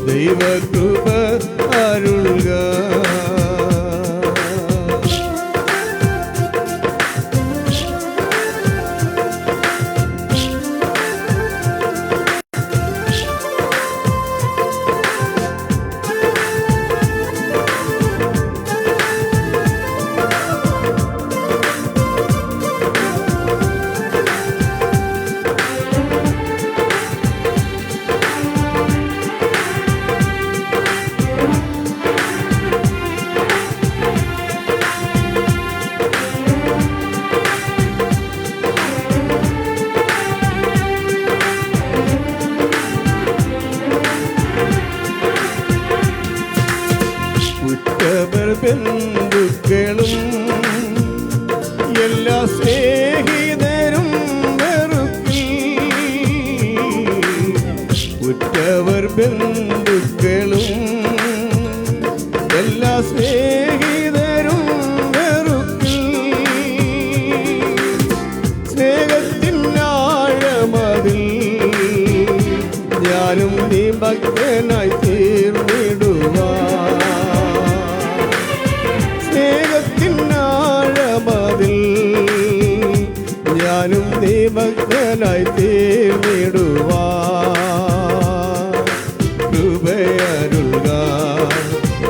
Speaker 4: ദൈവകൃപ അരുൾക. ഉറ്റവർ ബന്ധുക്കളും എല്ലാ സ്നേഹിതരും വെറുക്കി. ഉറ്റവർ ബന്ധുക്കളും എല്ലാ സ്നേഹിതരും വെറുക്കി. സ്നേഹത്തിൻ ആഴമതിൽ ഞാനും നീ ഭക്തനായി തീർന്നിടുവാൻ. സ്നേഹത്തിൻ ആഴമതിൽ ഞാനും നീ ഭക്തനായി തീർന്നിടുവാൻ. കൃപയരുൾക,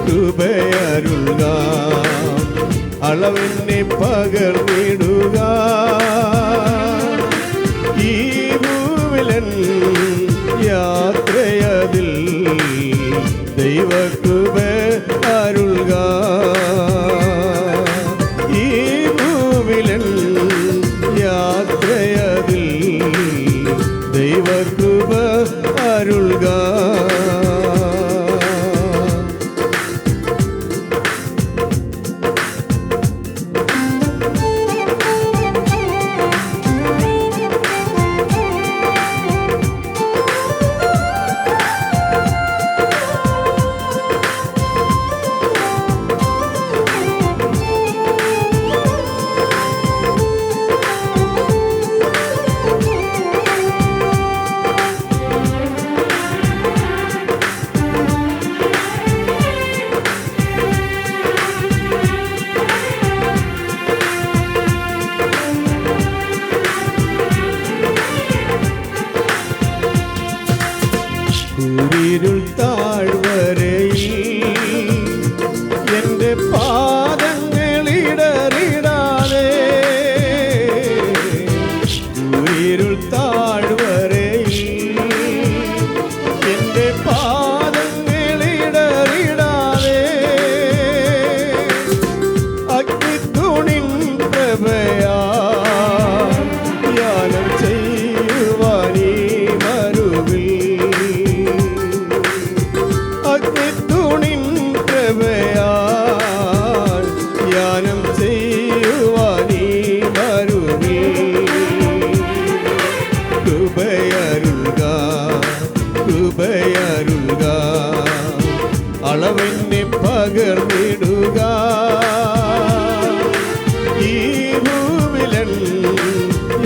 Speaker 4: കൃപയരുൾക, അളവെന്നെ പകർന്നിടുക. ഈ ഭൂവിലൻ യാത്രയതിൽ ദൈവകൃപ അരുൾക. ഈ ഭൂവിലൻ യാത്രയതിൽ ദൈവകൃപ അരുൾക. പ്രഭയാ ധ്യാനം ചെയ്യുവാനീ മരുവിൽ അഗ്നിത്തൂണിൻ പ്രഭയാ ധ്യാനം ചെയ്യുവാനീ മരുവിൽ കൃപയരുൾക കൃപയരുൾക അളവെന്നെ പകർന്നിടുക ഈ ഭൂവിലൻ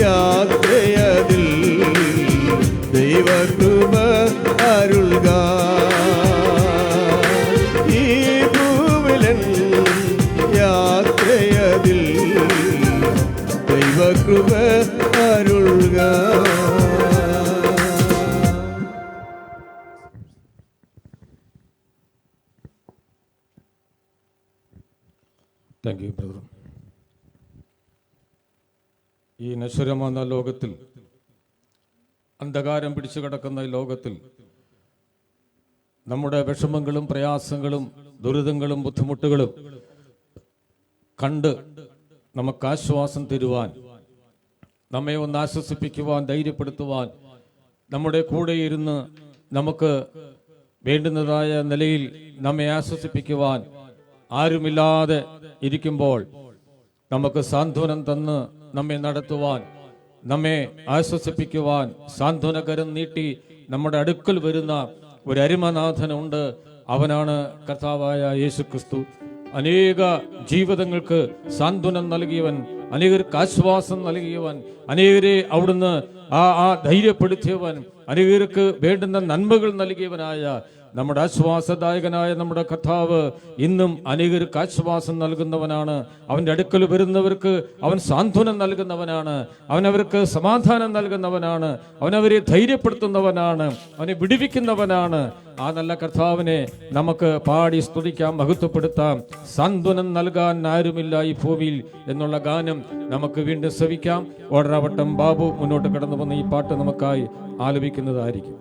Speaker 4: യാത്രയതിൽ ദൈവകൃപ അരുൾക ഈ ഭൂവിലൻ യാത്രയതിൽ ദൈവകൃപ അരുൾക.
Speaker 2: Thank you brother. ഈ നശ്വരമായ ലോകത്തിൽ, അന്ധകാരം പിടിച്ചു കിടക്കുന്ന ഈ ലോകത്തിൽ നമ്മുടെ വിഷമങ്ങളും പ്രയാസങ്ങളും ദുരിതങ്ങളും ബുദ്ധിമുട്ടുകളും കണ്ട് നമുക്ക് ആശ്വാസം തരുവാൻ, നമ്മെ ഒന്ന് ആശ്വസിപ്പിക്കുവാൻ, ധൈര്യപ്പെടുത്തുവാൻ, നമ്മുടെ കൂടെ ഇരുന്ന് നമുക്ക് വേണ്ടുന്നതായ നിലയിൽ നമ്മെ ആശ്വസിപ്പിക്കുവാൻ ആരുമില്ലാതെ ഇരിക്കുമ്പോൾ നമുക്ക് സാന്ത്വനം തന്ന് നമ്മെ നടത്തുവാൻ, നമ്മെ ആശ്വസിപ്പിക്കുവാൻ സാന്ത്വനകരം നീട്ടി നമ്മുടെ അടുക്കൽ വരുന്ന ഒരു അരുമനാഥനുണ്ട്. അവനാണ് കർത്താവായ യേശുക്രിസ്തു. അനേക ജീവിതങ്ങൾക്ക് സാന്ത്വനം നൽകിയവൻ, അനേകർക്ക് ആശ്വാസം നൽകിയവൻ, അനേകരെ അവിടുന്ന് ആ ധൈര്യപ്പെടുത്തിയവൻ, അനേകർക്ക് വേണ്ടുന്ന നന്മകൾ നൽകിയവനായ നമ്മുടെ ആശ്വാസദായകനായ നമ്മുടെ കർത്താവ് ഇന്നും അനേകർക്ക് ആശ്വാസം നൽകുന്നവനാണ്. അവൻ്റെ അടുക്കൽ വരുന്നവർക്ക് അവൻ സാന്ത്വനം നൽകുന്നവനാണ്. അവനവർക്ക് സമാധാനം നൽകുന്നവനാണ്. അവനവരെ ധൈര്യപ്പെടുത്തുന്നവനാണ്. അവനെ വിടുവിക്കുന്നവനാണ്. ആ നല്ല കർത്താവിനെ നമുക്ക് പാടി സ്തുതിക്കാം, മഹത്വപ്പെടുത്താം. സാന്ത്വനം നൽകാൻ ആരുമില്ല ഈ ഭൂമിയിൽ എന്നുള്ള ഗാനം നമുക്ക് വീണ്ടും ശ്രവിക്കാം. ഓടറാവട്ടം ബാബു മുന്നോട്ട് കടന്നു വന്ന് ഈ പാട്ട് നമുക്കായി ആലപിക്കുന്നതായിരിക്കും.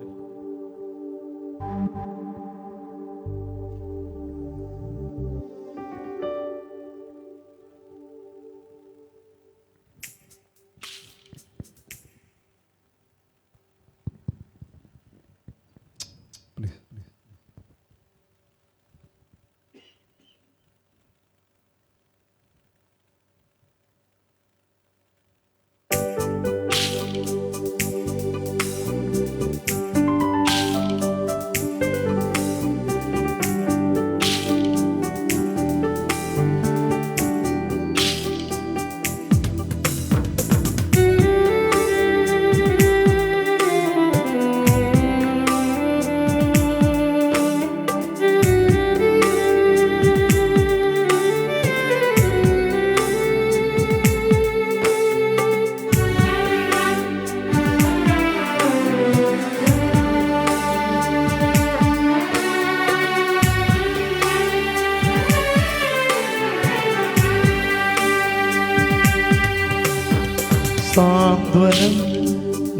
Speaker 3: സാന്ത്വനം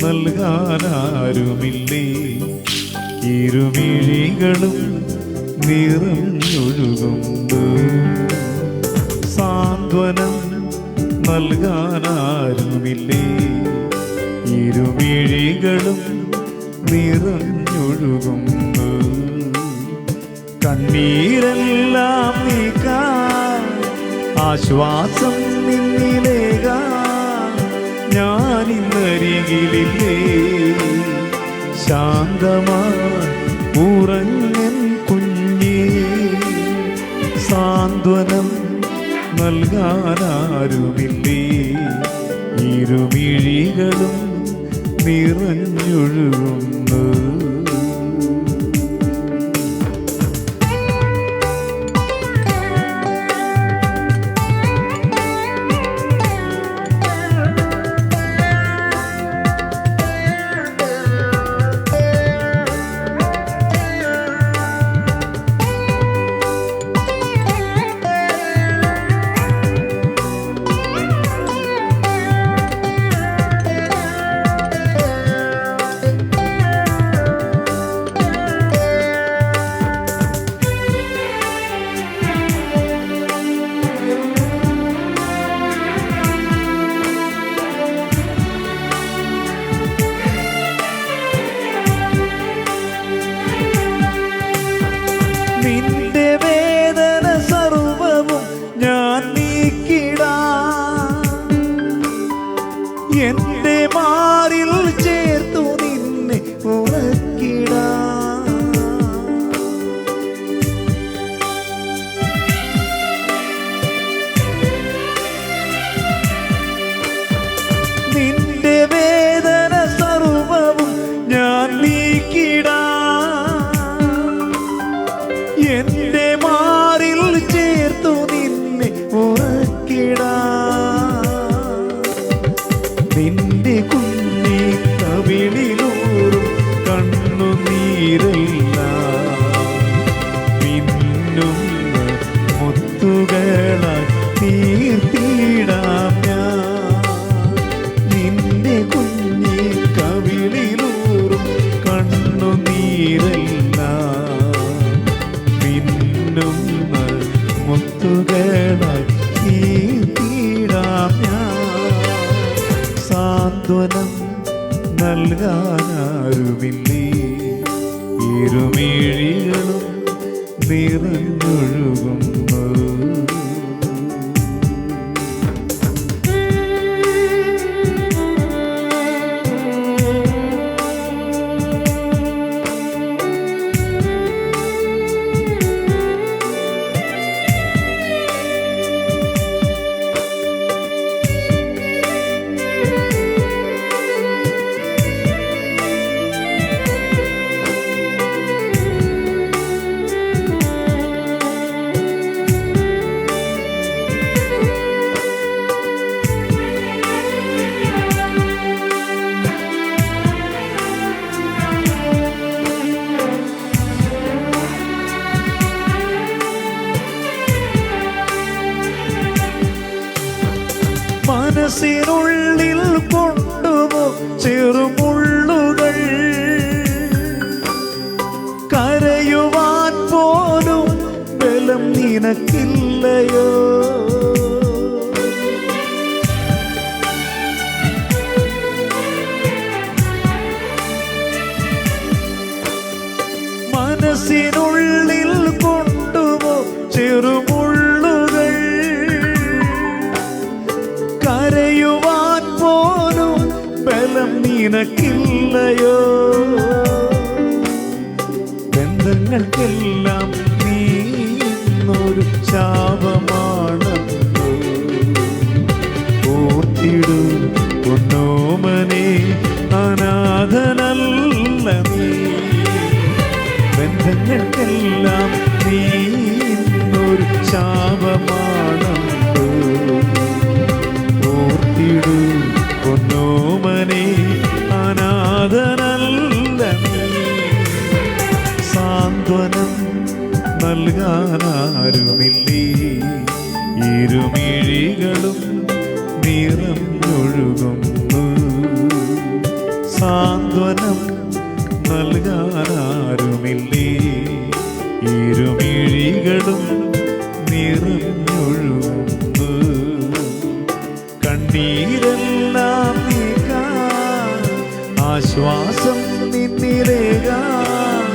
Speaker 3: നൽകാനാരുമില്ലേ, ഇരുമിഴികളും നിറഞ്ഞൊഴുകുന്നു. സാന്ത്വനം നൽകാനാരുമില്ലേ, ഇരുമിഴികളും നിറഞ്ഞൊഴുകുന്നു. കണ്ണീരെല്ലാം നീക്കാൻ ആശ്വാസം നിന്നിലേകാൻ ഞാനിന്നരികിലില്ലേ. ശാന്തമായി ഉറങ്ങൻ കുഞ്ഞേ, സാന്ത്വനം നൽകാനാരുമില്ലേ, ഇരുമിഴികളും നിറഞ്ഞൊഴുകുന്നു. എന്റെ മാറിൽ ചേർത്തു നിന്നെ ഉറക്കിടാം. നിന്റെ വേദന സർവവും ഞാൻ നീക്കിടാം. എന്റെ മാറിൽ ചേർത്തു നിന്നെ ഉറക്കിടാം. നിന്റെ കുഞ്ഞി കവിളിലൂറും കണ്ണുനീരെല്ലാം മിന്നുന്ന മുത്തുകളായി തീർത്തിടാം ഞാൻ. നിന്റെ കുഞ്ഞി കവിളിലൂറും കണ്ണുനീരെല്ലാം മിന്നുന്ന മുത്തുകളായി തീർത്തിടാം ഞാൻ. സാന്ത്വനം നൽകാനാരുമില്ലേ, ഇരുമിഴികളും നിറഞ്ഞൊഴുകുന്നു. മനസ്സിനുള്ളിൽ കൊണ്ടുപോ ചെറുമുള്ളുകൾ, കരയുവാൻ പോലും ബലം നിനക്കില്ലയോ. മനസ്സിനുള്ളിൽ കൊണ്ടുപോ ചെറുമുള്ളുകൾ, കരയുവാൻ പോലും ബലം നിനക്കില്ലയോ. ബന്ധങ്ങൾക്കെല്ലാം നീ ഒരു ശാപമാണെന്നോ ഓർത്തിടൂ പൊന്നോമനെ, അനാഥനല്ല നീ. ബന്ധങ്ങൾക്കെല്ലാം നീ ഒരു ശാപമാണെന്നോ ഓർത്തിടൂ പൊന്നോമനെ, അനാഥനല്ല നീ. സാന്ത്വനം നൽകാനാരുമില്ലേ, ഇരുമിഴികളും നിറഞ്ഞൊഴുകുന്നു. സാന്ത്വനം നൽകാനാരുമില്ലേ, ഇരുമിഴികളും നിറഞ്ഞൊഴുകുന്നു. കണ്ണീരെല്ലാം നീക്കാൻ ആശ്വാസം നിന്നിലേകാൻ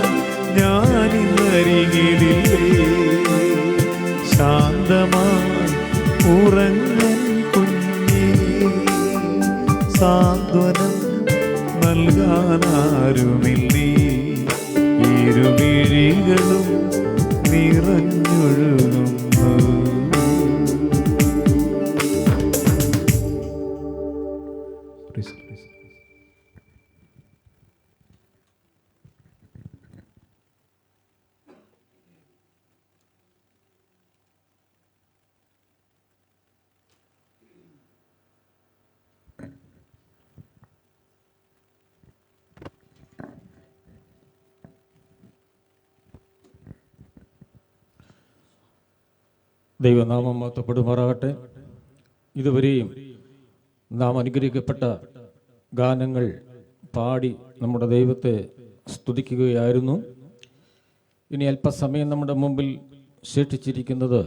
Speaker 3: ഞാനിന്നരികിലില്ലേ. ശാന്തമായി ഉറങ്ങൻ കുഞ്ഞേ, സാന്ത്വനം നൽകാനാരുമില്ലേ, ഇരുമിഴികളും നിറഞ്ഞൊഴുകുന്നു.
Speaker 2: ദൈവനാമം മഹത്വപ്പെടുമാറാകട്ടെ. ഇതുവരെയും നാം അനുഗ്രഹിക്കപ്പെട്ട ഗാനങ്ങൾ പാടി നമ്മുടെ ദൈവത്തെ സ്തുതിക്കുകയായിരുന്നു. ഇനി അല്പസമയം നമ്മുടെ മുമ്പിൽ ശേഷിച്ചിരിക്കുന്നത്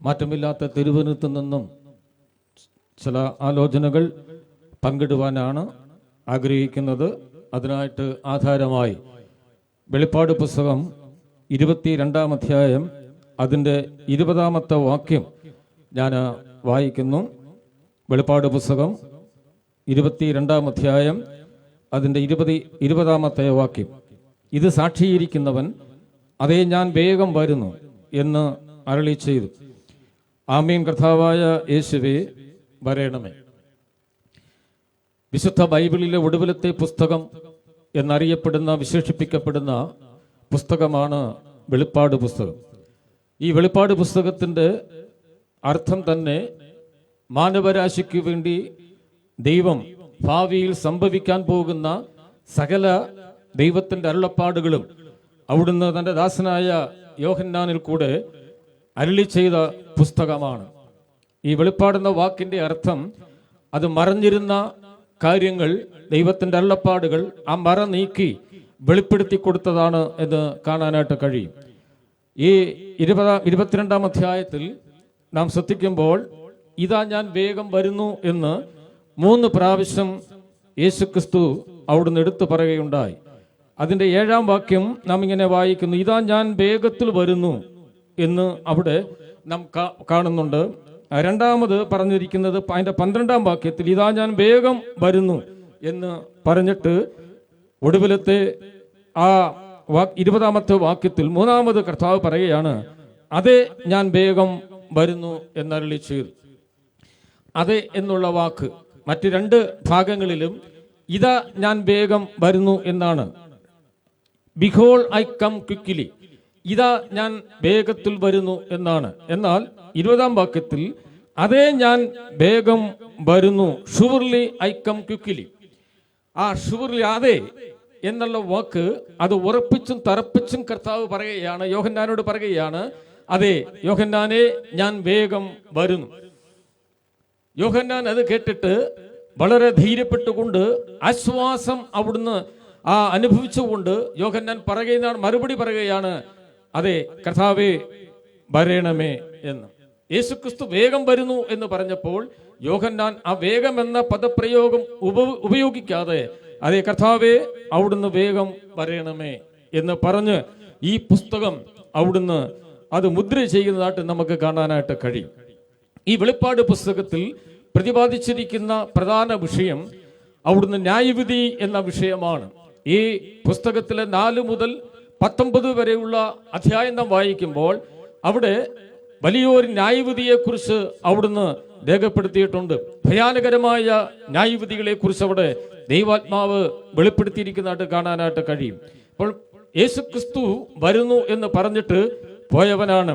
Speaker 2: മാറ്റമില്ലാത്ത തിരുവചനത്തിൽ നിന്നും ചില ആലോചനകൾ പങ്കിടുവാനാണ് ആഗ്രഹിക്കുന്നത്. അതിനായിട്ട് ആധാരമായി വെളിപ്പാട് പുസ്തകം 22-ാം അധ്യായം അതിൻ്റെ 20-ാമത്തെ വാക്യം ഞാൻ വായിക്കുന്നു. വെളിപ്പാട് പുസ്തകം 22 അധ്യായം അതിൻ്റെ 20 വാക്യം. ഇത് സാക്ഷീകരിക്കുന്നവൻ അതേ ഞാൻ വേഗം വരുന്നു എന്ന് അരുളി ചെയ്തു. ആമീൻ. കർത്താവായ യേശുവേ വരേണമേ. വിശുദ്ധ ബൈബിളിലെ ഒടുവിലത്തെ പുസ്തകം എന്നറിയപ്പെടുന്ന വിശേഷിപ്പിക്കപ്പെടുന്ന പുസ്തകമാണ് വെളിപ്പാട് പുസ്തകം. ഈ വെളിപ്പാട് പുസ്തകത്തിൻ്റെ അർത്ഥം തന്നെ മാനവരാശിക്ക് വേണ്ടി ദൈവം ഭാവിയിൽ സംഭവിക്കാൻ പോകുന്ന സകല ദൈവത്തിൻ്റെ അരുളപ്പാടുകളും അവിടുന്ന് തൻ്റെ ദാസനായ യോഹന്നാനിൽ കൂടെ അരുളി ചെയ്ത പുസ്തകമാണ്. ഈ വെളിപ്പാടുന്ന വാക്കിൻ്റെ അർത്ഥം അത് മറഞ്ഞിരുന്ന കാര്യങ്ങൾ, ദൈവത്തിൻ്റെ അരുളപ്പാടുകൾ ആ മറ നീക്കി വെളിപ്പെടുത്തി കൊടുത്തതാണ് എന്ന് കാണാനായിട്ട് കഴിയും. ഈ 22 അധ്യായത്തിൽ നാം ശ്രദ്ധിക്കുമ്പോൾ ഇതാ ഞാൻ വേഗം വരുന്നു എന്ന് 3 പ്രാവശ്യം യേശുക്രിസ്തു അവിടുന്ന് എടുത്തു പറയുകയുണ്ടായി. അതിൻ്റെ 7-ാം വാക്യം നാം ഇങ്ങനെ വായിക്കുന്നു, ഇതാ ഞാൻ വേഗത്തിൽ വരുന്നു എന്ന് അവിടെ നാം കാണുന്നുണ്ട്. രണ്ടാമത് പറഞ്ഞിരിക്കുന്നത് അതിൻ്റെ 12-ാം വാക്യത്തിൽ ഇതാ ഞാൻ വേഗം വരുന്നു എന്ന് പറഞ്ഞിട്ട് ഒടുവിലത്തെ ആ 20-ാമത്തെ വാക്യത്തിൽ 3-ാമത് കർത്താവ് പറയുകയാണ്, അതെ ഞാൻ വേഗം വരുന്നു എന്നരുളി ചെയ്തു. അതെ എന്നുള്ള വാക്ക് മറ്റ് 2 ഭാഗങ്ങളിലും ഇതാ ഞാൻ വേഗം വരുന്നു എന്നാണ്. ബിഹോൾ ഐ കം ക്വിക്ക്ലി, ഇതാ ഞാൻ വേഗത്തിൽ വരുന്നു എന്നാണ്. എന്നാൽ 20-ാം വാക്യത്തിൽ അതേ ഞാൻ വേഗം വരുന്നു, ഷുവർലി ഐ കം ക്വിക്ക്ലി. ആ ഷുവർലി, അതെ എന്നുള്ള വാക്ക് അത് ഉറപ്പിച്ചും തറപ്പിച്ചും കർത്താവ് പറയുകയാണ്, യോഹന്നാനോട് പറയുകയാണ്, അതെ യോഹന്നാനെ ഞാൻ വേഗം വരുന്നു. യോഹന്നാൻ അത് കേട്ടിട്ട് വളരെ ധൈര്യപ്പെട്ടുകൊണ്ട് ആശ്വാസം അവിടുന്ന് അനുഭവിച്ചുകൊണ്ട് യോഹന്നാൻ പറയുന്ന മറുപടി പറയുകയാണ്, അതെ കർത്താവേ വരേണമേ എന്ന്. യേശുക്രിസ്തു വേഗം വരുന്നു എന്ന് പറഞ്ഞപ്പോൾ യോഹന്നാൻ ആ വേഗം എന്ന പദപ്രയോഗം ഉപയോഗിക്കാതെ അതെ കർത്താവേ അവിടുന്ന് വേഗം വരേണമേ എന്ന് പറഞ്ഞ് ഈ പുസ്തകം അവിടുന്ന് അത് മുദ്ര ചെയ്യുന്നതായിട്ട് നമുക്ക് കാണാനായിട്ട് കഴിയും. ഈ വെളിപ്പാട് പുസ്തകത്തിൽ പ്രതിപാദിച്ചിരിക്കുന്ന പ്രധാന വിഷയം അവിടുന്ന് ന്യായവിധി എന്ന വിഷയമാണ്. ഈ പുസ്തകത്തിലെ 4 മുതൽ 19 വരെയുള്ള അധ്യായം നാം വായിക്കുമ്പോൾ അവിടെ വലിയൊരു ന്യായവിധിയെക്കുറിച്ച് അവിടുന്ന് രേഖപ്പെടുത്തിയിട്ടുണ്ട്. ഭയാനകരമായ ന്യായവിധികളെ കുറിച്ച് അവിടെ ദൈവാത്മാവ് വെളിപ്പെടുത്തിയിരിക്കുന്നതായിട്ട് കാണാനായിട്ട് കഴിയും. അപ്പോൾ യേശുക്രിസ്തു വരുന്നു എന്ന് പറഞ്ഞിട്ട് പോയവനാണ്.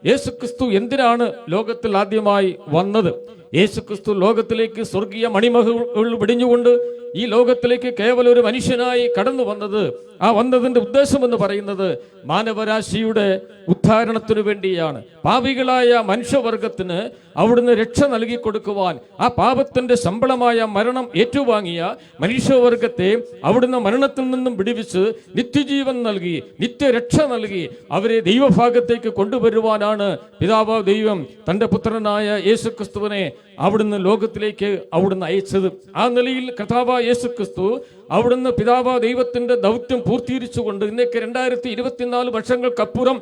Speaker 2: യേശുക്രിസ്തു എന്തിനാണ് ലോകത്തിൽ ആദ്യമായി വന്നത്? യേശുക്രിസ്തു ലോകത്തിലേക്ക് സ്വർഗീയ മണിമകൾ വെടിഞ്ഞുകൊണ്ട് ഈ ലോകത്തിലേക്ക് കേവലം ഒരു മനുഷ്യനായി കടന്നു വന്നത്, ആ വന്നതിന്റെ ഉദ്ദേശം എന്ന് പറയുന്നത് മാനവരാശിയുടെ ഉദ്ധാരണത്തിനു വേണ്ടിയാണ്. പാപികളായ മനുഷ്യവർഗത്തിന് അവിടുന്ന് രക്ഷ നൽകി കൊടുക്കുവാൻ, ആ പാപത്തിന്റെ ശമ്പളമായ മരണം ഏറ്റുവാങ്ങിയ മനുഷ്യവർഗത്തെ അവിടുന്ന് മരണത്തിൽ നിന്നും വിടുവിച്ച് നിത്യജീവൻ നൽകി, നിത്യരക്ഷ നൽകി അവരെ ദൈവഭാഗത്തേക്ക് കൊണ്ടുവരുവാനാണ് പിതാവ് ദൈവം തന്റെ പുത്രനായ യേശുക്രിസ്തുവിനെ അവിടുന്ന് ലോകത്തിലേക്ക് അവിടുന്ന് അയച്ചത്. ആ നിലയിൽ കർത്താവായ യേശുക്രിസ്തു അവിടുന്ന് പിതാവ് ദൈവത്തിന്റെ ദൗത്യം പൂർത്തീകരിച്ചുകൊണ്ട് ഇന്നേക്ക് 2024 വർഷങ്ങൾക്കപ്പുറം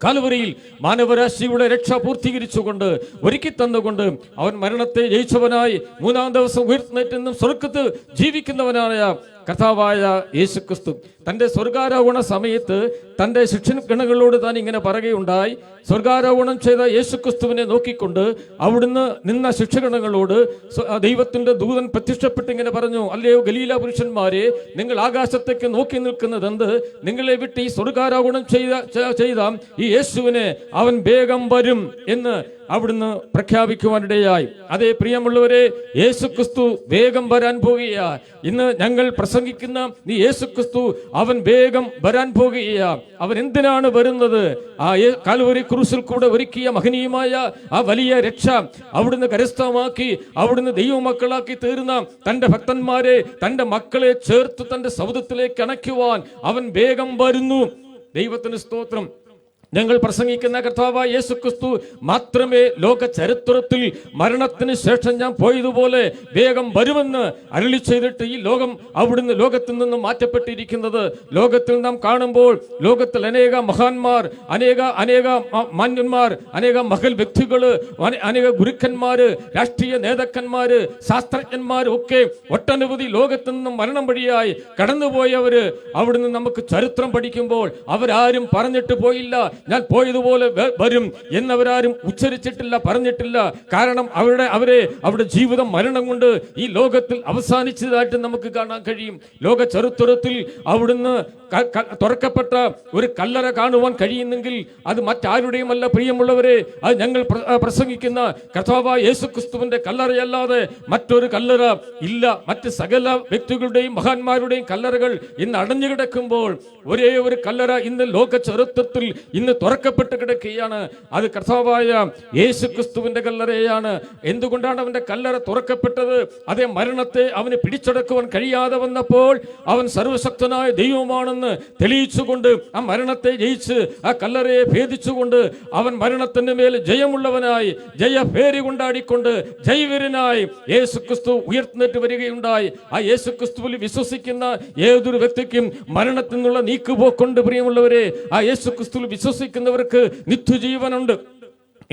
Speaker 2: കാൽവരിയിൽ മാനവരാശിയുടെ രക്ഷ പൂർത്തീകരിച്ചുകൊണ്ട് ഒരുക്കി തന്നുകൊണ്ട് അവൻ മരണത്തെ ജയിച്ചവനായി 3-ാം ദിവസം ഉയർത്തുന്നേറ്റെന്നും സ്വർഗത്ത് ജീവിക്കുന്നവനായ കർത്താവായ യേശുക്രിസ്തു തന്റെ സ്വർഗാരോഹണ സമയത്ത് തന്റെ ശിഷ്യഗണങ്ങളോട് താൻ ഇങ്ങനെ പറയുകയുണ്ടായി. സ്വർഗാരോഹണം ചെയ്ത യേശുക്രിസ്തുവിനെ നോക്കിക്കൊണ്ട് അവിടുന്ന് നിന്ന ശിഷ്യഗണങ്ങളോട് ദൈവത്തിന്റെ ദൂതൻ പ്രത്യക്ഷപ്പെട്ട് ഇങ്ങനെ പറഞ്ഞു, അല്ലയോ ഗലീല പുരുഷന്മാരെ, നിങ്ങൾ ആകാശത്തേക്ക് നോക്കി നിൽക്കുന്നത് എന്ത്? നിങ്ങളെ വിട്ട് ഈ സ്വർഗാരോഹണം ചെയ്ത ഈ യേശുവിനെ അവൻ വേഗം വരും എന്ന് അവിടുന്ന് പ്രഖ്യാപിക്കുവാനിടയായി. അതേ പ്രിയമുള്ളവരെ, യേശുക്രിസ്തു വേഗം വരാൻ പോകുകയാ. ഇന്ന് ഞങ്ങൾ പ്രസംഗിക്കുന്ന ഈ യേശുക്രിസ്തു അവൻ വേഗം വരാൻ പോകുകയാ. അവൻ എന്തിനാണ് വരുന്നത്? ആ കാൽവരി ക്രൂസിൽ കൂടെ ഒരുക്കിയ മഹനീയമായ ആ വലിയ രക്ഷ അവിടുന്ന് കരസ്ഥമാക്കി അവിടുന്ന് ദൈവമക്കളാക്കി തീർന്ന തന്റെ ഭക്തന്മാരെ, തന്റെ മക്കളെ ചേർത്ത് തന്റെ സൗധത്തിലേക്ക് അണയ്ക്കുവാൻ അവൻ വേഗം വരുന്നു. ദൈവത്തിന് സ്തോത്രം. ഞങ്ങൾ പ്രസംഗിക്കുന്ന കർത്താവായ യേശുക്രിസ്തു മാത്രമേ ലോക ചരിത്രത്തിൽ മരണത്തിന് ശേഷം ഞാൻ പോയതുപോലെ വേഗം വരുമെന്ന് അരുളി ചെയ്തിട്ട് ഈ ലോകം അവിടുന്ന് ലോകത്തിൽ നിന്ന് മാറ്റപ്പെട്ടിരിക്കുന്നത് ലോകത്തിൽ നാം കാണുമ്പോൾ ലോകത്തിൽ അനേക മഹാന്മാർ, അനേക മാന്യന്മാർ, അനേക മഹൽ വ്യക്തികള്, അനേക ഗുരുക്കന്മാര്, രാഷ്ട്രീയ നേതാക്കന്മാര്, ശാസ്ത്രജ്ഞന്മാര് ഒക്കെ ഒട്ടനവധി ലോകത്തിൽ നിന്നും മരണം വഴിയായി കടന്നുപോയവര് അവിടുന്ന് നമുക്ക് ചരിത്രം പഠിക്കുമ്പോൾ അവരാരും പറഞ്ഞിട്ട് പോയില്ല ഞാൻ പോയതുപോലെ വരും എന്നവരാരും ഉച്ചരിച്ചിട്ടില്ല, പറഞ്ഞിട്ടില്ല. കാരണം അവരുടെ ജീവിതം മരണം കൊണ്ട് ഈ ലോകത്തിൽ അവസാനിച്ചതായിട്ട് നമുക്ക് കാണാൻ കഴിയും. ലോക ചരിത്രത്തിൽ അവിടുന്ന് തുറക്കപ്പെട്ട ഒരു കല്ലറ കാണുവാൻ കഴിയുന്നെങ്കിൽ അത് മറ്റാരുടെയുമല്ല പ്രിയമുള്ളവരെ, അത് ഞങ്ങൾ പ്രസംഗിക്കുന്ന കർത്താവായ യേശുക്രിസ്തുവിന്റെ കല്ലറയല്ലാതെ മറ്റൊരു കല്ലറ ഇല്ല. മറ്റ് സകല വ്യക്തികളുടെയും മഹാന്മാരുടെയും കല്ലറകൾ ഇന്ന് അടഞ്ഞു കിടക്കുമ്പോൾ ഒരേ ഒരു കല്ലറ ഇന്ന് ലോക ചരിത്രത്തിൽ ഇന്ന് തുറക്കപ്പെട്ട് കിടക്കുകയാണ്. അത് കർത്താവായ യേശുക്രിസ്തുവിന്റെ കല്ലറയാണ്. എന്തുകൊണ്ടാണ് അവന്റെ കല്ലറ തുറക്കപ്പെട്ടത്? അതേ മരണത്തെ അവന് പിടിച്ചടക്കുവാൻ കഴിയാതെ വന്നപ്പോൾ അവൻ സർവശക്തനായ ദൈവമാണെന്ന് തെളിയിച്ചുകൊണ്ട് ആ മരണത്തെ ജയിച്ച് ആ കല്ലറയെ ഭേദിച്ചുകൊണ്ട് അവൻ മരണത്തിന്റെ മേൽ ജയമുള്ളവനായി ജയഭേരി കൊണ്ടാടിക്കൊണ്ട് ജൈവീരനായി യേശുക്രിസ്തു ഉയർത്തുന്നിട്ട് വരികയുണ്ടായി. ആ യേശുക്രിസ്തുവിൽ വിശ്വസിക്കുന്ന ഏതൊരു വ്യക്തിക്കും മരണത്തിൽ നിന്നുള്ള നീക്കുപോക്കുണ്ട് പ്രിയമുള്ളവരെ. ആ യേശുക്രിസ്തുവിൽ വിശ്വസിക്കുന്നവർക്ക് നിത്യജീവനുണ്ട്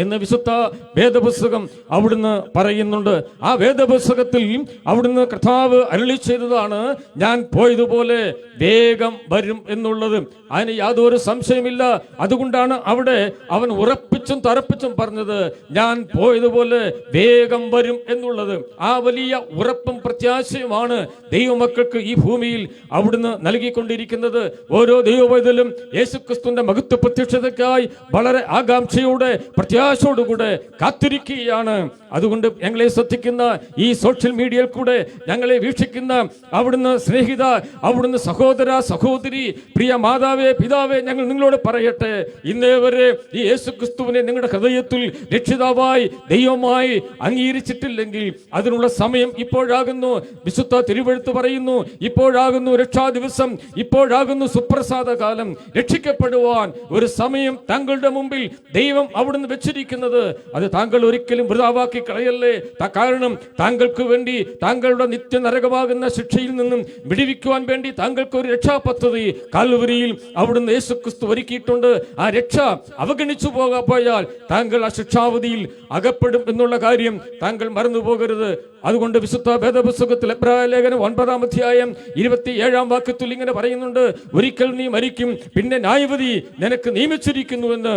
Speaker 2: എന്ന് വിശുദ്ധ വേദപുസ്തകം അവിടുന്ന് പറയുന്നുണ്ട്. ആ വേദപുസ്തകത്തിൽ അവിടുന്ന് കർത്താവ് അരുളി ചെയ്തതാണ് ഞാൻ പോയതുപോലെ വേഗം വരും എന്നുള്ളത്. അതിന് യാതൊരു സംശയമില്ല. അതുകൊണ്ടാണ് അവിടെ അവൻ ഉറപ്പിച്ചും തറപ്പിച്ചും പറഞ്ഞത് ഞാൻ പോയതുപോലെ വേഗം വരും എന്നുള്ളത്. ആ വലിയ ഉറപ്പും പ്രത്യാശയുമാണ് ദൈവമക്കൾക്ക് ഈ ഭൂമിയിൽ അവിടുന്ന് നൽകിക്കൊണ്ടിരിക്കുന്നത്. ഓരോ ദൈവവൈതലും യേശുക്രിസ്തുവിന്റെ മഹത്വ പ്രത്യക്ഷതയ്ക്കായി വളരെ ആകാംക്ഷയോടെ പ്രത്യാശയോടുകൂടെ കാത്തിരിക്കുകയാണ്. അതുകൊണ്ട് ഞങ്ങളെ ശ്രദ്ധിക്കുന്ന ഈ സോഷ്യൽ മീഡിയയിൽ കൂടെ ഞങ്ങളെ വീക്ഷിക്കുന്ന അവിടുന്ന് സ്നേഹിത, അവിടുന്ന് സഹോദര സഹോദരി, പ്രിയ മാതാവേ പിതാവേ, ഞങ്ങൾ നിങ്ങളോട് പറയട്ടെ, ഇന്നേ വരെ ഈ യേശുക്രിസ്തുവിനെ നിങ്ങളുടെ ഹൃദയത്തിൽ രക്ഷിതാവായി ദൈവമായി അംഗീകരിച്ചിട്ടില്ലെങ്കിൽ അതിനുള്ള സമയം ഇപ്പോഴാകുന്നു. വിശുദ്ധ തിരുവെഴുത്ത് പറയുന്നു, ഇപ്പോഴാകുന്നു രക്ഷാ ദിവസം, ഇപ്പോഴാകുന്നു സുപ്രസാദ കാലം. രക്ഷിക്കപ്പെടുവാൻ ഒരു സമയം താങ്കളുടെ മുമ്പിൽ ദൈവം അവിടുന്ന് വെച്ചിരിക്കുന്നത്. അത് താങ്കൾ ഒരിക്കലും വൃഥാവാക്കി കളയല്ലേ. കാരണം താങ്കൾക്ക് വേണ്ടി താങ്കളുടെ നിത്യനരകമാകുന്ന ശിക്ഷയിൽ നിന്നും വിടുവിക്കുവാൻ വേണ്ടി താങ്കൾക്ക് ഒരു രക്ഷാ പദ്ധതി കാൽവരിയിൽ അവിടുന്ന് യേശുക്രിസ്തു ഒരുക്കിയിട്ടുണ്ട്. ആ രക്ഷ അവഗണിച്ചു പോയാൽ താങ്കൾ ആ ശിക്ഷാവധിയിൽ അകപ്പെടും എന്നുള്ള കാര്യം താങ്കൾ മറന്നു പോകരുത്. അതുകൊണ്ട് വിശുദ്ധ വേദപുസ്തകത്തിൽ എബ്രായ ലേഖനം 9-ാം അധ്യായം 27-ാം വാക്യത്തിൽ ഇങ്ങനെ പറയുന്നുണ്ട്, ഒരിക്കൽ നീ മരിക്കും, പിന്നെ ന്യായവിധി നിനക്ക് നിയമിച്ചിരിക്കുന്നുവെന്ന്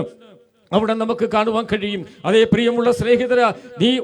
Speaker 2: അവിടെ നമുക്ക് കാണുവാൻ കഴിയും. അതേ പ്രിയമുള്ള സ്നേഹിതര,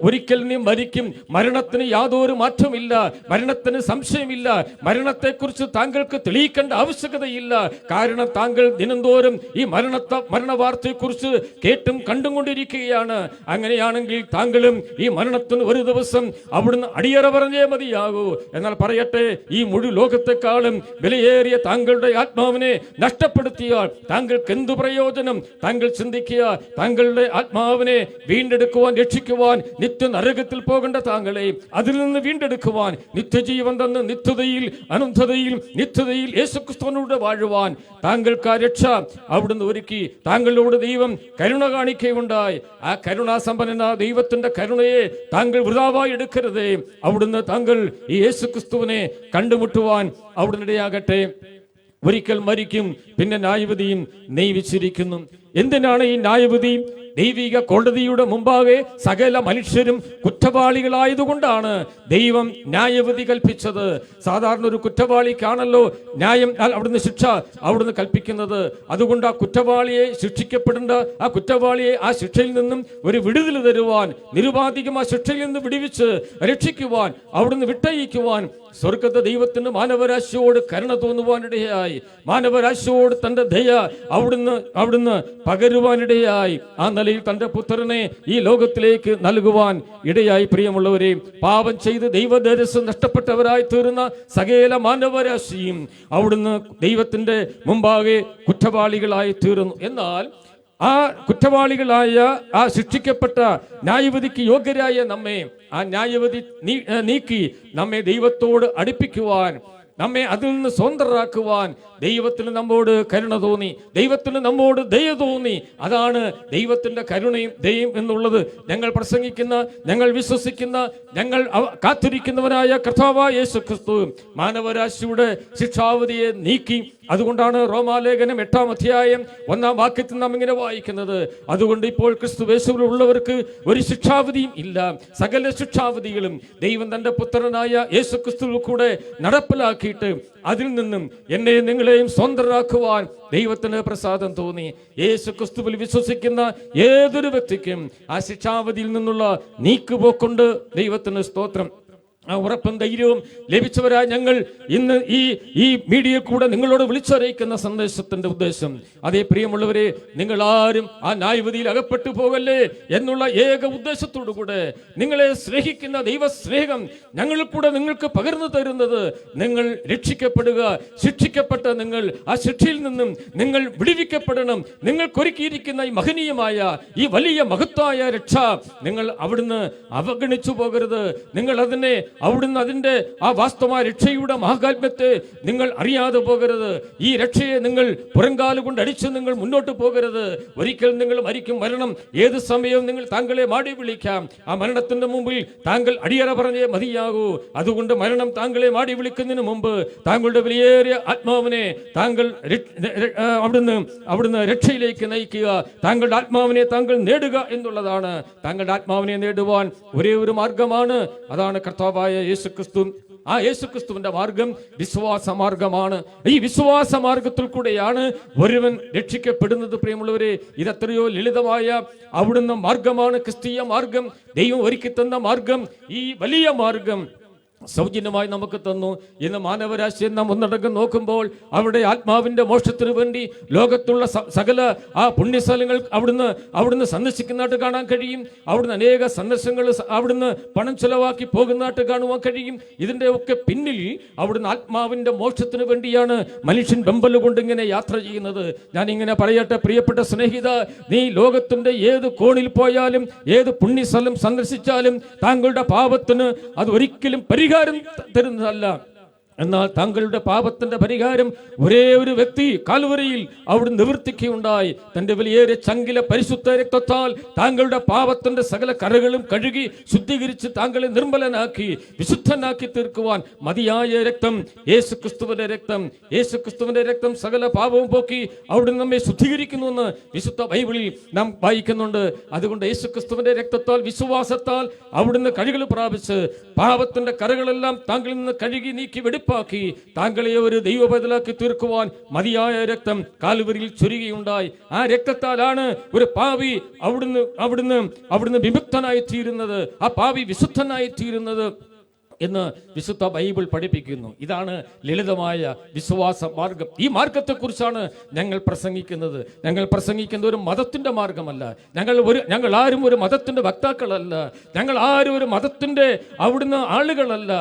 Speaker 2: ഒരിക്കൽ നീ മരിക്കും. മരണത്തിന് യാതൊരു മാറ്റമില്ല, മരണത്തിന് സംശയമില്ല. മരണത്തെക്കുറിച്ച് താങ്കൾക്ക് തെളിയിക്കേണ്ട ആവശ്യകതയില്ല. കാരണം താങ്കൾ ദിനംതോറും ഈ മരണ വാർത്തയെക്കുറിച്ച് കേട്ടും കണ്ടുകൊണ്ടിരിക്കുകയാണ്. അങ്ങനെയാണെങ്കിൽ താങ്കളും ഈ മരണത്തിന് ഒരു ദിവസം അവിടുന്ന് അടിയറ പറഞ്ഞേ മതിയാകൂ. എന്നാൽ പറയട്ടെ, ഈ മുഴു ലോകത്തെക്കാളും വിലയേറിയ താങ്കളുടെ ആത്മാവിനെ നഷ്ടപ്പെടുത്തിയാൽ താങ്കൾക്ക് എന്തു പ്രയോജനം? താങ്കൾ ചിന്തിക്കുക, താങ്കളുടെ ആത്മാവിനെ വീണ്ടെടുക്കുവാൻ, രക്ഷിക്കുവാൻ, നിത്യ നരകത്തിൽ പോകേണ്ട താങ്കളെ അതിൽ നിന്ന് വീണ്ടെടുക്കുവാൻ, നിത്യജീവൻ തന്ന് നിത്യതയിൽ അനന്തതയിൽ നിത്യതയിൽ യേശുക്രിസ്തുവിനോട് വാഴുവാൻ താങ്കൾക്ക് ആ രക്ഷ അവിടുന്ന് ഒരുക്കി. താങ്കളോട് ദൈവം കരുണ കാണിക്കുകയുണ്ടായി. ആ കരുണാസമ്പന്ന ദൈവത്തിന്റെ കരുണയെ താങ്കൾ വൃഥാവായി എടുക്കരുതേ. അവിടുന്ന് താങ്കൾ ഈ യേശുക്രിസ്തുവിനെ കണ്ടുമുട്ടുവാൻ അവിടുന്ന് ഇടയാകട്ടെ. ഒരിക്കൽ മരിക്കും, പിന്നെ ന്യായവിധിയും നിയമിച്ചിരിക്കുന്നു. എന്തിനാണ് ഈ ന്യായവിധി? ദൈവിക കോടതിയുടെ മുമ്പാകെ സകല മനുഷ്യരും കുറ്റവാളികളായതുകൊണ്ടാണ് ദൈവം ന്യായവിധി കൽപ്പിച്ചത്. സാധാരണ ഒരു കുറ്റവാളിക്കാണല്ലോ ന്യായം, അവിടുന്ന് ശിക്ഷ അവിടുന്ന് കൽപ്പിക്കുന്നത്. അതുകൊണ്ട് ആ കുറ്റവാളിയെ ശിക്ഷിക്കപ്പെടേണ്ട ആ കുറ്റവാളിയെ ആ ശിക്ഷയിൽ നിന്നും ഒരു വിടുതൽ തരുവാൻ, നിരുപാധികം ആ ശിക്ഷയിൽ നിന്ന് വിടുവിച്ച് രക്ഷിക്കുവാൻ, അവിടുന്ന് വിട്ടയക്കുവാൻ സ്വർഗത്തെ ദൈവത്തിന് മാനവരാശിയോട് കരുണ തോന്നുവാനിടയായി, മാനവരാശിയോട് തന്റെ ദയ അവിടുന്ന് പകരുവാനിടയായി. ആ നിലയിൽ തന്റെ പുത്രനെ ഈ ലോകത്തിലേക്ക് നൽകുവാൻ ഇടയായി. പ്രിയമുള്ളവരെ, പാപം ചെയ്ത് ദൈവതേജസ് നഷ്ടപ്പെട്ടവരായി തീർന്ന സകല മാനവരാശിയും അവിടുന്ന് ദൈവത്തിന്റെ മുമ്പാകെ കുറ്റവാളികളായി തീർന്നു. എന്നാൽ ആ കുറ്റവാളികളായ ആ ശിക്ഷിക്കപ്പെട്ട ന്യായവിധിക്ക് യോഗ്യരായ നമ്മെ ആ ന്യായവിധി നീക്കി നമ്മെ ദൈവത്തോട് അടുപ്പിക്കുവാൻ നമ്മെ അതിൽ നിന്ന് സ്വതന്ത്രരാക്കുവാൻ ദൈവത്തിന് നമ്മോട് കരുണ തോന്നി, ദൈവത്തിന് നമ്മോട് ദയ തോന്നി. അതാണ് ദൈവത്തിന്റെ കരുണയും ദയയും എന്നുള്ളത്. ഞങ്ങൾ പ്രസംഗിക്കുന്ന, ഞങ്ങൾ വിശ്വസിക്കുന്ന, ഞങ്ങൾ കാത്തിരിക്കുന്നവനായ കർത്താവായ യേശു ക്രിസ്തു മാനവരാശിയുടെ ശിക്ഷാവധിയെ നീക്കി. അതുകൊണ്ടാണ് റോമാലേഖനം 8-ാം അധ്യായം 1-ാം വാക്യത്തിൽ നാം ഇങ്ങനെ വായിക്കുന്നത്, അതുകൊണ്ട് ഇപ്പോൾ ക്രിസ്തു യേശുവിലുള്ളവർക്ക് ഒരു ശിക്ഷാവധിയും ഇല്ല, സകല ശിക്ഷാവധികളും ദൈവം തന്റെ പുത്രനായ യേശു ക്രിസ്തുവിൽ കൂടെ നടപ്പിലാക്കിയിട്ട് അതിൽ നിന്നും എന്നെയും നിങ്ങളെയും സ്വതന്ത്രരാക്കുവാൻ ദൈവത്തിന് പ്രസാദം തോന്നി. യേശു ക്രിസ്തുവിൽ വിശ്വസിക്കുന്ന ഏതൊരു വ്യക്തിക്കും ആ ശിക്ഷാവധിയിൽ നിന്നുള്ള നീക്കുപോക്കുണ്ട്. ദൈവത്തിന് സ്തോത്രം. ആ ഉറപ്പും ധൈര്യവും ലഭിച്ചവരായ ഞങ്ങൾ ഇന്ന് ഈ മീഡിയയിൽ കൂടെ നിങ്ങളോട് വിളിച്ചറിയിക്കുന്ന സന്ദേശത്തിന്റെ ഉദ്ദേശം, അതേ പ്രിയമുള്ളവരെ, നിങ്ങൾ ആരും ആ ന്യായവിധിയിൽ അകപ്പെട്ടു പോകല്ലേ എന്നുള്ള ഏക ഉദ്ദേശത്തോടു കൂടെ നിങ്ങളെ സ്നേഹിക്കുന്ന ദൈവസ്നേഹം ഞങ്ങളിൽ കൂടെ നിങ്ങൾക്ക് പകർന്നു തരുന്നത്, നിങ്ങൾ രക്ഷിക്കപ്പെടുക, ശിക്ഷിക്കപ്പെട്ട നിങ്ങൾ ആ ശിക്ഷയിൽ നിന്നും നിങ്ങൾ വിടുവിക്കപ്പെടണം. നിങ്ങൾക്കൊരുക്കിയിരിക്കുന്ന ഈ മഹനീയമായ ഈ വലിയ മഹത്തായ രക്ഷ നിങ്ങൾ അവിടുന്ന് അവഗണിച്ചു പോകരുത്. നിങ്ങൾ അവിടുന്ന് അതിന്റെ ആ വാസ്തവമായ രക്ഷയുടെ മഹാകാത്മ്യത്തെ നിങ്ങൾ അറിയാതെ പോകരുത്. ഈ രക്ഷയെ നിങ്ങൾ പുറങ്കാലുകൊണ്ട് അടിച്ച് നിങ്ങൾ മുന്നോട്ട് പോകരുത്. ഒരിക്കൽ നിങ്ങൾ മരിക്കും. മരണം ഏത് സമയവും നിങ്ങൾ താങ്കളെ മാടി വിളിക്കാം. ആ മരണത്തിന്റെ മുമ്പിൽ താങ്കൾ അടിയറ പറഞ്ഞേ മതിയാകൂ. അതുകൊണ്ട് മരണം താങ്കളെ മാടി വിളിക്കുന്നതിന് മുമ്പ് താങ്കളുടെ വിലയേറിയ ആത്മാവിനെ താങ്കൾ അവിടുന്ന് രക്ഷയിലേക്ക് നയിക്കുക. താങ്കളുടെ ആത്മാവിനെ താങ്കൾ നേടുക എന്നുള്ളതാണ്. താങ്കളുടെ ആത്മാവിനെ നേടുവാൻ ഒരേ ഒരു മാർഗമാണ്, അതാണ് കർത്താവായ യേശുക്രിസ്തു. ആ യേശുക്രിസ്തുവിന്റെ മാർഗം വിശ്വാസ മാർഗമാണ്. ഈ വിശ്വാസ മാർഗത്തിൽ കൂടെയാണ് ഒരുവൻ രക്ഷിക്കപ്പെടുന്നത്. പ്രിയമുള്ളവരെ, ഇതെത്രയോ ലളിതമായ അവിടുന്ന് മാർഗമാണ് ക്രിസ്തീയ മാർഗം. ദൈവം ഒരുക്കി തന്ന മാർഗം, ഈ വലിയ മാർഗം സൗജന്യമായി നമുക്ക് തന്നു. ഇന്ന് മാനവരാശിയെ നാം ഒന്നടങ്കം നോക്കുമ്പോൾ അവിടെ ആത്മാവിന്റെ മോക്ഷത്തിന് വേണ്ടി ലോകത്തുള്ള സകല ആ പുണ്യസ്ഥലങ്ങൾ അവിടുന്ന് സന്ദർശിക്കുന്നതായിട്ട് കാണാൻ കഴിയും. അവിടുന്ന് അനേക സന്ദർശനങ്ങൾ അവിടുന്ന് പണം ചെലവാക്കി പോകുന്നതായിട്ട് കാണുവാൻ കഴിയും. ഇതിന്റെ ഒക്കെ പിന്നിൽ അവിടുന്ന് ആത്മാവിന്റെ മോക്ഷത്തിന് വേണ്ടിയാണ് മനുഷ്യൻ വെമ്പല് കൊണ്ട് ഇങ്ങനെ യാത്ര ചെയ്യുന്നത്. ഞാൻ ഇങ്ങനെ പറയട്ടെ, പ്രിയപ്പെട്ട സ്നേഹിത, നീ ലോകത്തിന്റെ ഏത് കോണിൽ പോയാലും ഏത് പുണ്യസ്ഥലം സന്ദർശിച്ചാലും താങ്കളുടെ പാപത്തിന് അത് ഒരിക്കലും പരിഹാരം തരുന്നതല്ല. എന്നാൽ താങ്കളുടെ പാപത്തിന്റെ പരിഹാരം ഒരേ ഒരു വ്യക്തി കാൽവരിയിൽ അവിടെ നിവർത്തിക്കുകയുണ്ടായി. തന്റെ വലിയേറെ ചങ്കിലെ പരിശുദ്ധ രക്തത്താൽ താങ്കളുടെ പാപത്തിന്റെ സകല കറകളും കഴുകി ശുദ്ധീകരിച്ച് താങ്കളെ നിർമ്മലനാക്കി വിശുദ്ധനാക്കി തീർക്കുവാൻ മതിയായ രക്തം, യേശുക്രിസ്തുവിന്റെ രക്തം. യേശുക്രിസ്തുവിന്റെ രക്തം സകല പാപവും പോക്കി അവിടുന്ന് നമ്മെ ശുദ്ധീകരിക്കുന്നുവെന്ന് വിശുദ്ധ ബൈബിളിൽ നാം വായിക്കുന്നുണ്ട്. അതുകൊണ്ട് യേശുക്രിസ്തുവിന്റെ രക്തത്താൽ, വിശ്വാസത്താൽ അവിടുന്ന് കഴുകൽ പ്രാപിച്ച് പാപത്തിന്റെ കറകളെല്ലാം താങ്കളിൽ നിന്ന് കഴുകി നീക്കി വെടിപ്പാക്കി താങ്കളെ ഒരു ദൈവബദലാക്കി തീർക്കുവാൻ മതിയായ രക്തം കാൽവരിയിൽ ചൊരിയുകയുണ്ടായി. ആ രക്തത്താലാണ് ഒരു പാപി അവിടുന്ന് വിമുക്തനായി തീരുന്നത്, ആ പാപി വിശുദ്ധനായി തീരുന്നത് എന്ന് വിശുദ്ധ ബൈബിൾ പഠിപ്പിക്കുന്നു. ഇതാണ് ലളിതമായ വിശ്വാസ മാർഗം. ഈ മാർഗത്തെക്കുറിച്ചാണ് ഞങ്ങൾ പ്രസംഗിക്കുന്നത്. ഞങ്ങൾ പ്രസംഗിക്കുന്ന ഒരു മതത്തിന്റെ മാർഗമല്ല. ഞങ്ങൾ ആരും ഒരു മതത്തിന്റെ വക്താക്കളല്ല. ഞങ്ങൾ ആരും ഒരു മതത്തിന്റെ അവിടുന്ന് ആളുകളല്ല.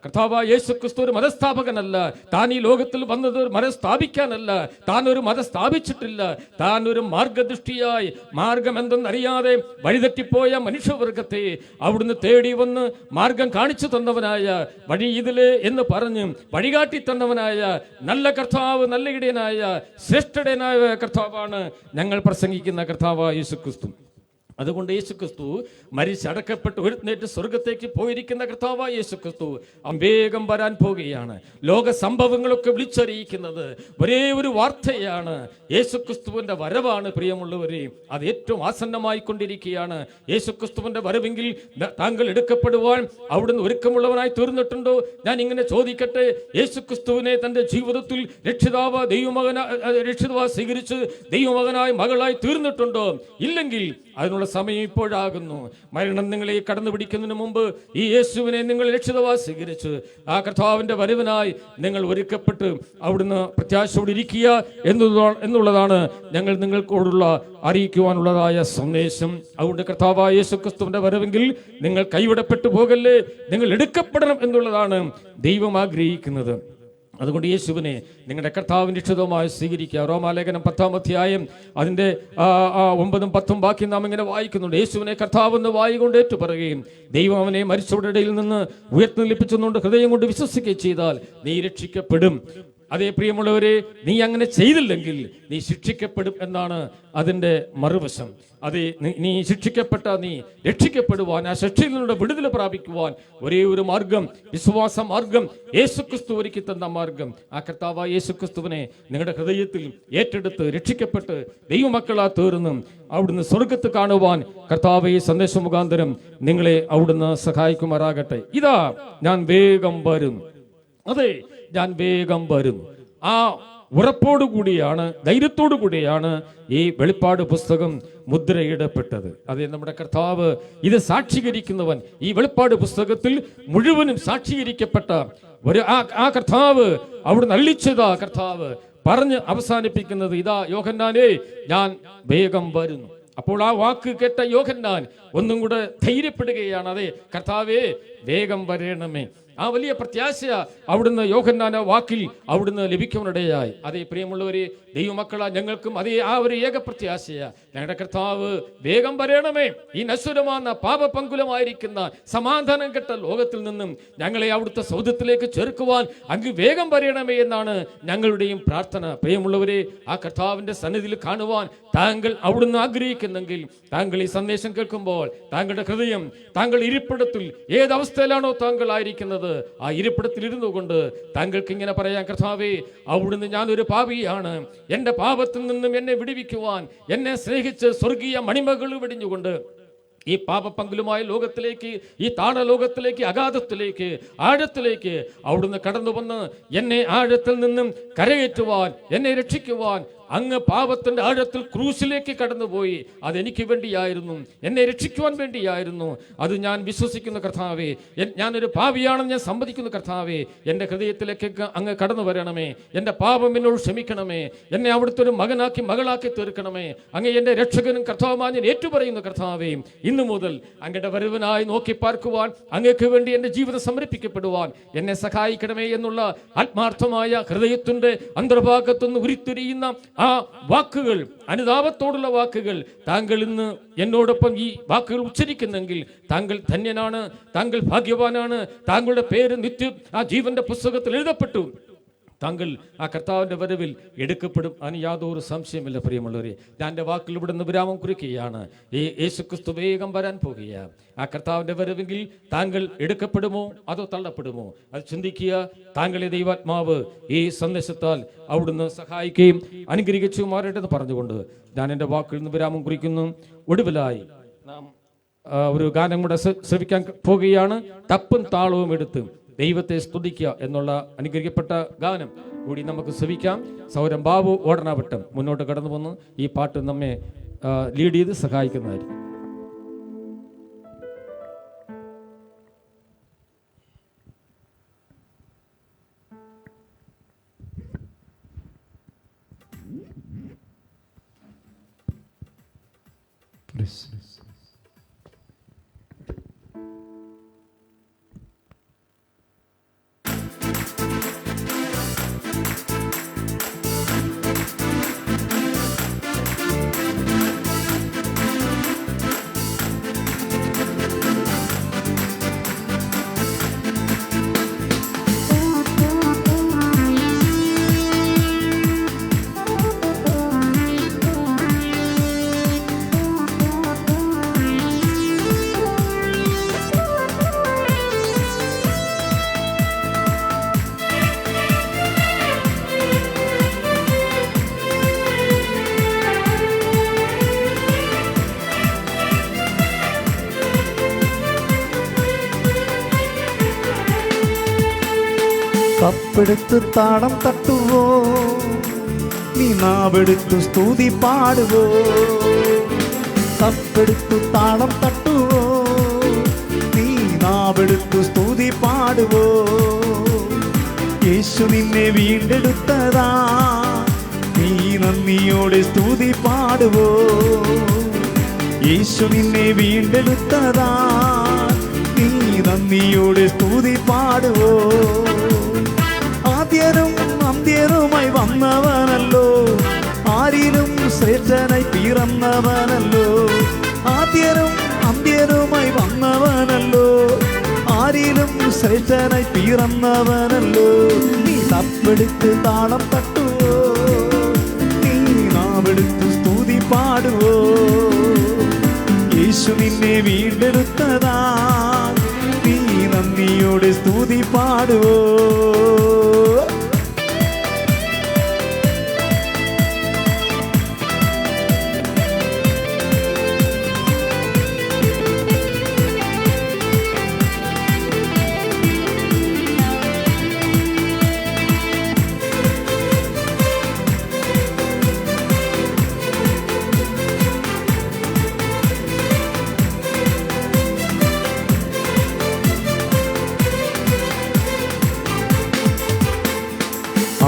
Speaker 2: കർത്താവായ യേശുക്രിസ്തു ഒരു മതസ്ഥാപകനല്ല. താൻ ഈ ലോകത്തിൽ വന്നത് ഒരു മതം സ്ഥാപിക്കാനല്ല. താൻ ഒരു മതം സ്ഥാപിച്ചിട്ടില്ല. താൻ ഒരു മാർഗദൃഷ്ടിയായി മാർഗം എന്തെന്നറിയാതെ വഴിതെറ്റിപ്പോയ മനുഷ്യവർഗത്തെ അവിടുന്ന് തേടി വന്ന് മാർഗം കാണിച്ചു തന്നവനായ, വഴി ഇതിലെ എന്ന് പറഞ്ഞ് വഴികാട്ടി തന്നവനായ നല്ല കർത്താവ്, നല്ല ഇടയനായ ശ്രേഷ്ഠനായ കർത്താവാണ് ഞങ്ങൾ പ്രസംഗിക്കുന്ന കർത്താവായ യേശുക്രിസ്തു. അതുകൊണ്ട് യേശുക്രിസ്തു മരിച്ചടക്കപ്പെട്ട് ഉയർന്നേറ്റ് സ്വർഗത്തേക്ക് പോയിരിക്കുന്ന കർത്താവായ യേശുക്രിസ്തു വേഗം വരാൻ പോകുകയാണ്. ലോക സംഭവങ്ങളൊക്കെ വിളിച്ചറിയിക്കുന്നത് ഒരേ ഒരു വാർത്തയാണ്, യേശുക്രിസ്തുവിന്റെ വരവാണ്. പ്രിയമുള്ളവരെ, അത് ഏറ്റവും ആസന്നമായി കൊണ്ടിരിക്കുകയാണ്. യേശുക്രിസ്തുവിന്റെ വരവെങ്കിൽ താങ്കൾ എടുക്കപ്പെടുവാൻ അവിടുന്ന് ഒരുക്കമുള്ളവനായി തീർന്നിട്ടുണ്ടോ? ഞാൻ ഇങ്ങനെ ചോദിക്കട്ടെ, യേശുക്രിസ്തുവിനെ തന്റെ ജീവിതത്തിൽ രക്ഷിതാവായി സ്വീകരിച്ച് ദൈവമകനായി മകളായി തീർന്നിട്ടുണ്ടോ? ഇല്ലെങ്കിൽ അതിനുള്ള സമയം ഇപ്പോഴാകുന്നു. മരണം നിങ്ങളെ കടന്നു പിടിക്കുന്നതിന് മുമ്പ് ഈ യേശുവിനെ നിങ്ങൾ രക്ഷിതാവായി സ്വീകരിച്ച് ആ കർത്താവിന്റെ വരവിനായി നിങ്ങൾ ഒരുക്കപ്പെട്ട് അവിടുന്ന് പ്രത്യാശയോടെ ഇരിക്കുക എന്നുള്ളതാണ് ഞങ്ങൾ നിങ്ങൾക്കോടുള്ള അറിയിക്കുവാനുള്ളതായ സന്ദേശം. അതുകൊണ്ട് കർത്താവായ യേശുക്രിസ്തുവിന്റെ വരവെങ്കിൽ നിങ്ങൾ കൈവിടപ്പെട്ടു പോകല്ലേ, നിങ്ങൾ എടുക്കപ്പെടണം എന്നുള്ളതാണ് ദൈവം ആഗ്രഹിക്കുന്നത്. അതുകൊണ്ട് യേശുവിനെ നിങ്ങളുടെ കർത്താവിൻ്റെ ഇഷ്ടവുമായി സ്വീകരിക്കുക. റോമാലേഖനം 10-ാം അധ്യായം അതിൻ്റെ 9-ഉം 10-ഉം ബാക്കി നാം ഇങ്ങനെ വായിക്കുന്നുണ്ട്. യേശുവിനെ കർത്താവെന്ന് വായി കൊണ്ട് ഏറ്റുപറയുകയും ദൈവം അവനെ മരിച്ചവരുടെ ഇടയിൽ നിന്ന് ഉയർത്തെഴുന്നേൽപ്പിച്ചുകൊണ്ട് ഹൃദയം കൊണ്ട് വിശ്വസിക്കുകയും ചെയ്താൽ നീ രക്ഷിക്കപ്പെടും. അതേ പ്രിയമുള്ളവരെ, നീ അങ്ങനെ ചെയ്തില്ലെങ്കിൽ നീ ശിക്ഷിക്കപ്പെടും എന്നാണ് അതിൻ്റെ മറുവശം. അതെ, നീ ശിക്ഷിക്കപ്പെട്ട നീ രക്ഷിക്കപ്പെടുവാൻ, ആ ശിക്ഷയിൽ നിന്നുള്ള വിടുതൽ പ്രാപിക്കുവാൻ ഒരേ ഒരു മാർഗം, വിശ്വാസ മാർഗം, യേശുക്രിസ്തു ഒരുക്കി തന്ന മാർഗം. ആ കർത്താവായ യേശുക്രിസ്തുവിനെ നിങ്ങളുടെ ഹൃദയത്തിൽ ഏറ്റെടുത്ത് രക്ഷിക്കപ്പെട്ട് ദൈവമക്കളാ തീർന്ന് അവിടുന്ന് സ്വർഗത്ത് കാണുവാൻ കർത്താവ് ഈ സന്ദേശ മുഖാന്തരം നിങ്ങളെ അവിടുന്ന് സഹായിക്കുമാറാകട്ടെ. ഇതാ ഞാൻ വേഗം വരും. അതെ, ഞാൻ വേഗം വരും. ആ ഉറപ്പോടുകൂടിയാണ്, ധൈര്യത്തോടു കൂടിയാണ് ഈ വെളിപ്പാട് പുസ്തകം മുദ്രയിടപ്പെട്ടത്. അതെ, നമ്മുടെ കർത്താവ് ഇത് സാക്ഷീകരിക്കുന്നവൻ. ഈ വെളിപ്പാട് പുസ്തകത്തിൽ മുഴുവനും സാക്ഷീകരിക്കപ്പെട്ട ഒരു ആ കർത്താവ് അവിടുന്ന് അള്ളിച്ചതാ കർത്താവ് പറഞ്ഞ് അവസാനിപ്പിക്കുന്നത്, ഇതാ യോഹന്നാനേ ഞാൻ വേഗം വരുന്നു. അപ്പോൾ ആ വാക്ക് കേട്ട യോഹന്നാൻ ഒന്നും കൂടെ ധൈര്യപ്പെടുകയാണ്. അതെ കർത്താവേ, വേഗം വരണമേ. ആ വലിയ പ്രത്യാശ അവിടുന്ന് യോഹന്നാന്റെ വാക്കിൽ അവിടുന്ന് ലഭിക്കുവാനിടയായി. അതേ പ്രിയമുള്ളവരെ, ദൈവമക്കളാ ഞങ്ങൾക്കും അതേ ആ ഒരു ഏക പ്രത്യാശയാ, ഞങ്ങളുടെ കർത്താവ് വേഗം വരണമേ. ഈ നശ്വരമാകുന്ന പാപപങ്കുലമായിരിക്കുന്ന സമാധാനം കെട്ട ലോകത്തിൽ നിന്നും ഞങ്ങളെ അവിടുത്തെ സൗധത്തിലേക്ക് ചേർക്കുവാൻ അങ്ങ് വേഗം വരണമേ എന്നാണ് ഞങ്ങളുടെയും പ്രാർത്ഥന. പ്രിയമുള്ളവരെ, ആ കർത്താവിന്റെ സന്നിധിയിൽ കാണുവാൻ താങ്കൾ അവിടുന്ന് ആഗ്രഹിക്കുന്നെങ്കിൽ താങ്കൾ ഈ സന്ദേശം കേൾക്കുമ്പോൾ താങ്കളുടെ ഹൃദയം താങ്കൾ ഇരിപ്പിടത്തിൽ ഏതവസ്ഥയിലാണോ താങ്കൾ ആയിരിക്കുന്നത് ആ ഇരിപ്പിടത്തിൽ ഇരുന്നു കൊണ്ട് താങ്കൾക്ക് ഇങ്ങനെ പറയാം, കർത്താവേ, അവിടുന്ന് ഞാനൊരു പാപിയാണ്, എന്റെ പാപത്തിൽ നിന്നും എന്നെ വിടുവിക്കുവാൻ എന്നെ സ്നേഹിച്ച് സ്വർഗീയ മണിമകൾ വെടിഞ്ഞുകൊണ്ട് ഈ പാപപങ്കുലുമായ ലോകത്തിലേക്ക്, ഈ താണലോകത്തിലേക്ക്, അഗാധത്തിലേക്ക്, ആഴത്തിലേക്ക് അവിടുന്ന് കടന്നു വന്ന് എന്നെ ആഴത്തിൽ നിന്നും കരകയറ്റുവാൻ, എന്നെ രക്ഷിക്കുവാൻ അങ്ങ് പാപത്തിന്റെ ആഴത്തിൽ ക്രൂശിലേക്ക് കടന്നുപോയി. അതെനിക്ക് വേണ്ടിയായിരുന്നു, എന്നെ രക്ഷിക്കുവാൻ വേണ്ടിയായിരുന്നു. അത് ഞാൻ വിശ്വസിക്കുന്ന കർത്താവേ, ഞാനൊരു പാപിയാണെന്ന് ഞാൻ സമ്മതിക്കുന്ന കർത്താവേ, എൻ്റെ ഹൃദയത്തിലേക്ക് അങ്ങ് കടന്നു വരണമേ. എൻ്റെ പാപം എന്നോട് ക്ഷമിക്കണമേ. എന്നെ അവിടുത്തെ ഒരു മകനാക്കി മകളാക്കി തീർക്കണമേ. അങ്ങ് എൻ്റെ രക്ഷകനും കർത്താവുമായി ഞാൻ ഏറ്റുപറയുന്ന കർത്താവേ, ഇന്നു മുതൽ അങ്ങയുടെ വരവിനായി നോക്കി പാർക്കുവാൻ, അങ്ങേക്ക് വേണ്ടി എൻ്റെ ജീവിതം സമർപ്പിക്കപ്പെടുവാൻ എന്നെ സഹായിക്കണമേ എന്നുള്ള ആത്മാർത്ഥമായ ഹൃദയത്തിൻ്റെ അന്തർഭാഗത്തുനിന്ന് ഉരുത്തിരിയുന്ന ആ വാക്കുകൾ, അനുതാപത്തോടുള്ള വാക്കുകൾ താങ്കൾ ഇന്ന് എന്നോടൊപ്പം ഈ വാക്കുകൾ ഉച്ചരിക്കുന്നെങ്കിൽ താങ്കൾ ധന്യനാണ്, താങ്കൾ ഭാഗ്യവാനാണ്. താങ്കളുടെ പേര് നിത്യം ആ ജീവന്റെ പുസ്തകത്തിൽ എഴുതപ്പെട്ടു. താങ്കൾ ആ കർത്താവിൻ്റെ വരവിൽ എടുക്കപ്പെടും, അതിന് യാതൊരു സംശയമില്ല. പ്രിയമുള്ളവരെ, ഞാൻ എൻ്റെ വാക്കിൽ ഇവിടുന്ന് വിരാമം കുറിക്കുകയാണ്. ഈ യേശുക്രിസ്തു വേഗം വരാൻ പോകുകയാണ്. ആ കർത്താവിൻ്റെ വരവെങ്കിൽ താങ്കൾ എടുക്കപ്പെടുമോ അതോ തള്ളപ്പെടുമോ? അത് ചിന്തിക്കുക. താങ്കളെ ദൈവാത്മാവ് ഈ സന്ദേശത്താൽ അവിടുന്ന് സഹായിക്കുകയും അനുഗ്രഹിച്ചുമാറേണ്ടത് പറഞ്ഞുകൊണ്ട് ഞാൻ എൻ്റെ വാക്കിൽ നിന്ന് വിരാമം കുറിക്കുന്നു. ഒടുവിലായി നാം ഒരു ഗാനം കൂടെ ശ്രവിക്കാൻ പോകുകയാണ്. തപ്പും താളവും എടുത്ത് ദൈവത്തെ സ്തുതിക്കുക എന്നുള്ള അനുഗ്രഹിക്കപ്പെട്ട ഗാനം കൂടി നമുക്ക് ശ്രവിക്കാം. സൗരം ബാബു ഓടനാവട്ടം മുന്നോട്ട് കടന്നു വന്ന് ഈ പാട്ട് നമ്മെ ലീഡ് ചെയ്ത് സഹായിക്കുന്നതായിരിക്കും.
Speaker 3: തപ്പെടുത്ത് താളം തട്ടുവോ, നീ നാവെടുത്തു സ്തുതി പാടുവോ. തപ്പെടുത്തു താളം തട്ടുവോ, നീ നാവെടുത്തു സ്തുതി പാടുവോ. യേശു നിന്നെ വീണ്ടെടുത്തതാ, നീ നന്ദിയോടെ സ്തുതി പാടുവോ. യേശു നിന്നെ വീണ്ടെടുത്തതാ, നീ നന്ദിയോടെ സ്തുതി പാടുവോ. ആദ്യനും അന്ത്യനുമായി വന്നവനല്ലോ, ആരിലും ശ്രേഷ്ഠനായി പിറന്നവനല്ലോ. ആദ്യനും അന്ത്യനുമായി വന്നവനല്ലോ, ആരിലും ശ്രേഷ്ഠനായി പിറന്നവനല്ലോ. നീ തപ്പെടുത്ത് താളം തട്ടുവോ, നീ നാവെടുത്ത് സ്തുതി പാടുവോ. യേശു നിന്നെ വീണ്ടെടുത്തതാ, നീ നന്ദിയോടെ സ്തുതി പാടുവോ.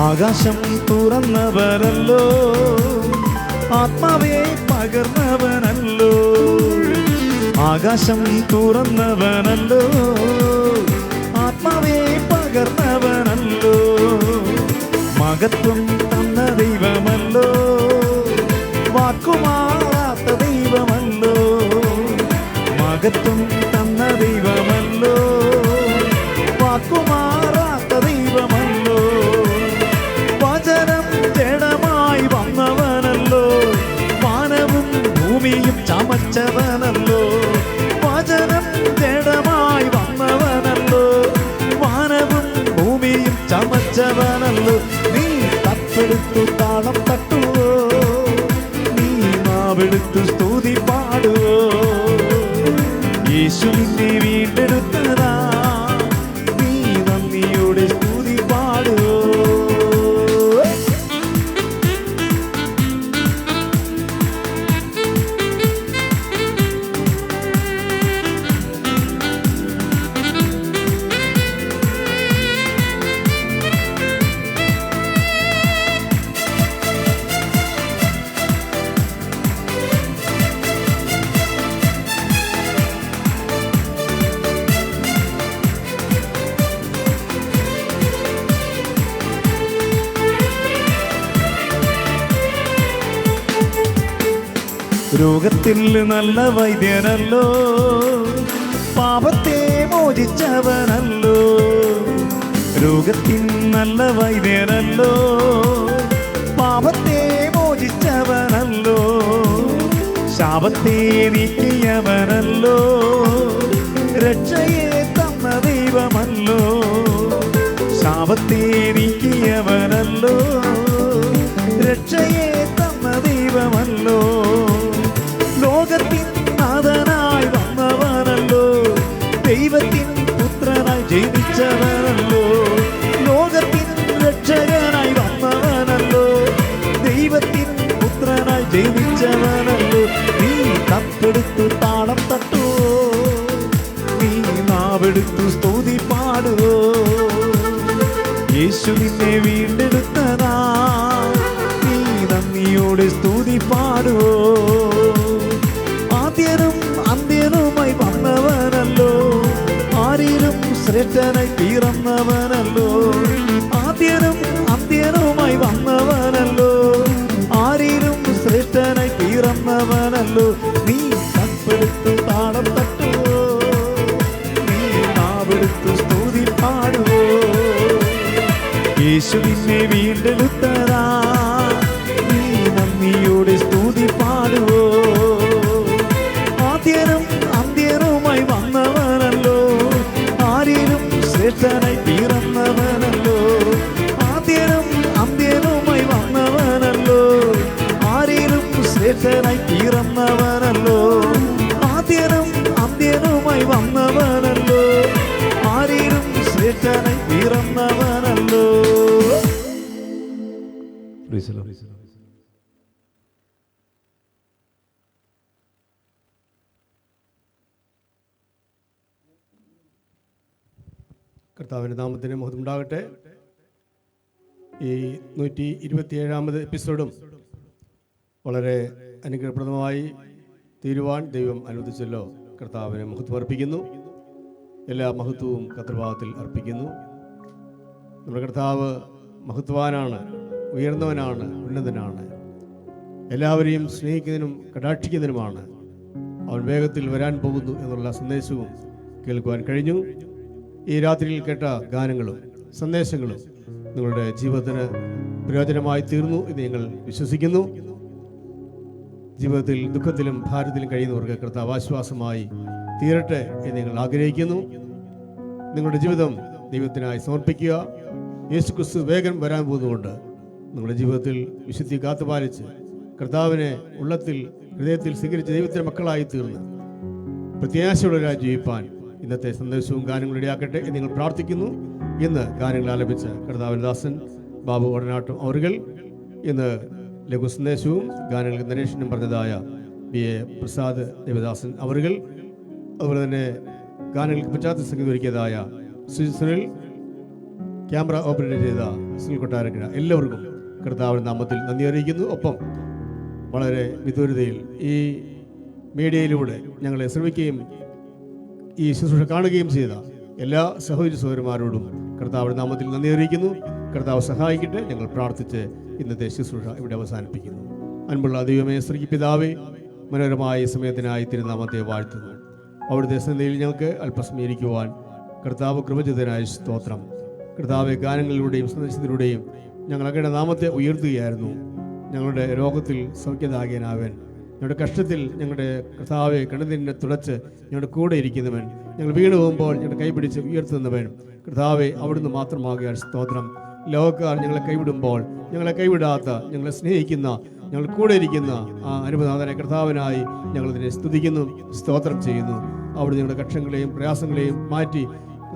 Speaker 3: ആകാശം തുറന്നവനല്ലോ, ആത്മാവെ പകർന്നവനല്ലോ. ആകാശം തുറന്നവനല്ലോ, ആത്മാവെ പകർന്നവനല്ലോ. മഹത്വം തന്ന ദൈവമല്ലോ, വാക്കുമാറാത്ത ദൈവമല്ലോ. മഹത്വം തന്ന ദൈവമല്ലോ, വാക്കുമാറാത്ത ദൈവമല്ലോ. വചനം ജഡമായി വന്നവനല്ലോ, വാനവും ഭൂമിയും ചമച്ചവനല്ലോ. വചനം ജഡമായി വന്നവനല്ലോ, വാനവും ഭൂമിയും ചമച്ചവനല്ലോ. നീ തപ്പെടുത്തു താളം തട്ടുവോ, നീ നാവെടുത്തു സ്തുതി പാടുവോ. യേശു നിന്നെ വീണ്ടെടുത്തതാ, നീ നന്ദിയോടെ സ്തുതി പാടുവോ. രോഗത്തിൽ നല്ല വൈദ്യനല്ലോ, പാപത്തെ മോചിച്ചവനല്ലോ. രോഗത്തിൽ നല്ല വൈദ്യനല്ലോ, പാപത്തെ മോചിച്ചവനല്ലോ. ശാപത്തെ നീക്കിയവനല്ലോ, രക്ഷയെ തന്ന ദൈവമല്ലോ. ശാപത്തെ നീക്കിയവനല്ലോ, രക്ഷയെ തന്ന ദൈവമല്ലോ. ലോകത്തിൻ നാഥനായി വന്നവനല്ലോ, ദൈവത്തിൻ പുത്രനായി ജനിച്ചവനല്ലോ. ലോകത്തിൻ രക്ഷകനായി വന്നവനല്ലോ, ദൈവത്തിൻ പുത്രനായി ജനിച്ചവനല്ലോ. നീ തപ്പെടുത്തു താളം തട്ടുവോ, നീ നാവെടുത്തു സ്തുതി പാടുവോ. യേശു നിന്നെ വീണ്ടെടുത്തതാ, നീ നന്ദിയോടെ സ്തുതി പാടുവോ. ആദ്യനും അന്ത്യനുമായി വന്നവനല്ലോ, ആരിലും ശ്രേഷ്ഠനായി പിറന്നവനല്ലോ. ആദ്യനും അന്ത്യനുമായി വന്നവനല്ലോ, ആരിലും ശ്രേഷ്ഠനായി പിറന്നവനല്ലോ. നീ തപ്പെടുത്തു താളം തട്ടുവോ, നീ നാവെടുത്തു സ്തുതി പാടുവോ. യേശു നിന്നെ വീണ്ടെടുത്തതാ, നീ നന്ദിയോടെ സ്തുതി പാടുവോ. ആദ്യനും അന്ത്യനുമായി വന്നവനല്ലോ, ആരിലും ശ്രേഷ്ഠനായി പിറന്നവനല്ലോ. ആദ്യനും അന്ത്യനുമായി വന്നവനല്ലോ, ആരിലും ശ്രേഷ്ഠനായി പിറന്നവനല്ലോ. ആദ്യനും അന്ത്യനുമായി വന്നവനല്ലോ, ആരിലും ശ്രേഷ്ഠനായി പിറന്നവനല്ലോ.
Speaker 1: കർത്താവിൻ്റെ നാമത്തിന് മഹത്വം ഉണ്ടാകട്ടെ. ഈ 127ാമത് എപ്പിസോഡും വളരെ അനുഗ്രഹപ്രദമായി തീരുവാൻ ദൈവം അനുവദിച്ചല്ലോ. കർത്താവിനെ മഹത്വം അർപ്പിക്കുന്നു. എല്ലാ മഹത്വവും കർത്തൃഭാവത്തിൽ അർപ്പിക്കുന്നു. നമ്മുടെ കർത്താവ് മഹത്വാനാണ്, ഉയർന്നവനാണ്, ഉന്നതനാണ്. എല്ലാവരെയും സ്നേഹിക്കുന്നതിനും കടാക്ഷിക്കുന്നതിനുമാണ്. അവൻ വേഗത്തിൽ വരാൻ പോകുന്നു എന്നുള്ള സന്ദേശവും കേൾക്കുവാൻ കഴിഞ്ഞു. ഈ രാത്രിയിൽ കേട്ട ഗാനങ്ങളും സന്ദേശങ്ങളും നിങ്ങളുടെ ജീവിതത്തിന് പ്രയോജനമായി തീർന്നു എന്ന് ഞങ്ങൾ വിശ്വസിക്കുന്നു. ജീവിതത്തിൽ ദുഃഖത്തിലും ഭാരത്തിലും കഴിയുന്നവർക്ക് കർത്താവ് ആശ്വാസമായി തീരട്ടെ എന്ന് ഞങ്ങൾ ആഗ്രഹിക്കുന്നു. നിങ്ങളുടെ ജീവിതം ദൈവത്തിനായി സമർപ്പിക്കുക. യേശുക്രിസ്തു വേഗം വരാൻ പോകുന്നതുകൊണ്ട് നിങ്ങളുടെ ജീവിതത്തിൽ വിശുദ്ധി കാത്തുപാലിച്ച് കർത്താവിനെ ഉള്ളത്തിൽ ഹൃദയത്തിൽ സ്വീകരിച്ച് ദൈവത്തിൻ്റെ മക്കളായി തീർന്ന് പ്രത്യാശയോടെ ജീവിപ്പാൻ ഇന്നത്തെ സന്ദേശവും ഗാനങ്ങളും ഇടയാക്കട്ടെ എന്ന് നിങ്ങൾ പ്രാർത്ഥിക്കുന്നു. ഇന്ന് ഗാനങ്ങൾ ആലപിച്ച കർത്താവിൻ ദാസൻ ബാബു ഒടനാട്ടും അവറുകൾ, ഇന്ന് ലഘു സന്ദേശവും ഗാനങ്ങൾക്ക് നരേഷനും പറഞ്ഞതായ BA പ്രസാദ് ദേവദാസൻ അവറുകൾ, അതുപോലെ തന്നെ ഗാനങ്ങൾക്ക് പശ്ചാത്തല സംഗീതം ഒരുക്കിയതായ സുനിൽ, ക്യാമറ ഓപ്പറേറ്റ് ചെയ്ത സുനിൽ കൊട്ടാരക്കര, എല്ലാവർക്കും കർത്താവിൻ്റെ നാമത്തിൽ നന്ദി അറിയിക്കുന്നു. ഒപ്പം വളരെ വിദൂരതയിൽ ഈ മീഡിയയിലൂടെ ഞങ്ങളെ ശ്രമിക്കുകയും ഈ ശുശ്രൂഷ കാണുകയും ചെയ്ത എല്ലാ സഹോദരി സഹോദരന്മാരോടും കർത്താവിൻ്റെ നാമത്തിൽ നന്ദി അറിയിക്കുന്നു. കർത്താവ് സഹായിക്കട്ടെ. ഞങ്ങൾ പ്രാർത്ഥിച്ച് ഇന്നത്തെ ശുശ്രൂഷ ഇവിടെ അവസാനിപ്പിക്കുന്നു. അൻപുള്ള ദൈവമേ, സ്ത്രീ പിതാവേ, മനോഹരമായ സമയത്തിനായി തിരുനാമത്തെ വാഴ്ത്തുന്നു. അവിടുത്തെ സന്നിധിയിൽ ഞങ്ങൾക്ക് അല്പസ്മരിക്കുവാൻ കർത്താവ് കൃപചിതനായ സ്തോത്രം. കർത്താവ് ഗാനങ്ങളിലൂടെയും സന്ദേശത്തിലൂടെയും ഞങ്ങൾ അങ്ങയുടെ നാമത്തെ ഉയർത്തുകയായിരുന്നു. ഞങ്ങളുടെ രോഗത്തിൽ സൗഖ്യദായകനാവൻ, ഞങ്ങളുടെ കഷ്ടത്തിൽ ഞങ്ങളുടെ കർത്താവെ കണ്ണുനീരിനെ തുടച്ച് ഞങ്ങളുടെ കൂടെ ഇരിക്കുന്നവൻ, ഞങ്ങൾ വീണ് പോകുമ്പോൾ ഞങ്ങളുടെ കൈപിടിച്ച് ഉയർത്തുന്നവൻ കർത്താവെ അവിടുന്ന് മാത്രമാകിയാൽ സ്തോത്രം. ലോകക്കാർ ഞങ്ങളെ കൈവിടുമ്പോൾ ഞങ്ങളെ കൈവിടാത്ത, ഞങ്ങളെ സ്നേഹിക്കുന്ന, ഞങ്ങൾ കൂടെ ഇരിക്കുന്ന ആ അനുഭവനാഥനെ കർത്താവിനായി ഞങ്ങളിതിനെ സ്തുതിക്കുന്നു, സ്തോത്രം ചെയ്യുന്നു. അവിടുന്ന് ഞങ്ങളുടെ കഷ്ടങ്ങളെയും പ്രയാസങ്ങളെയും മാറ്റി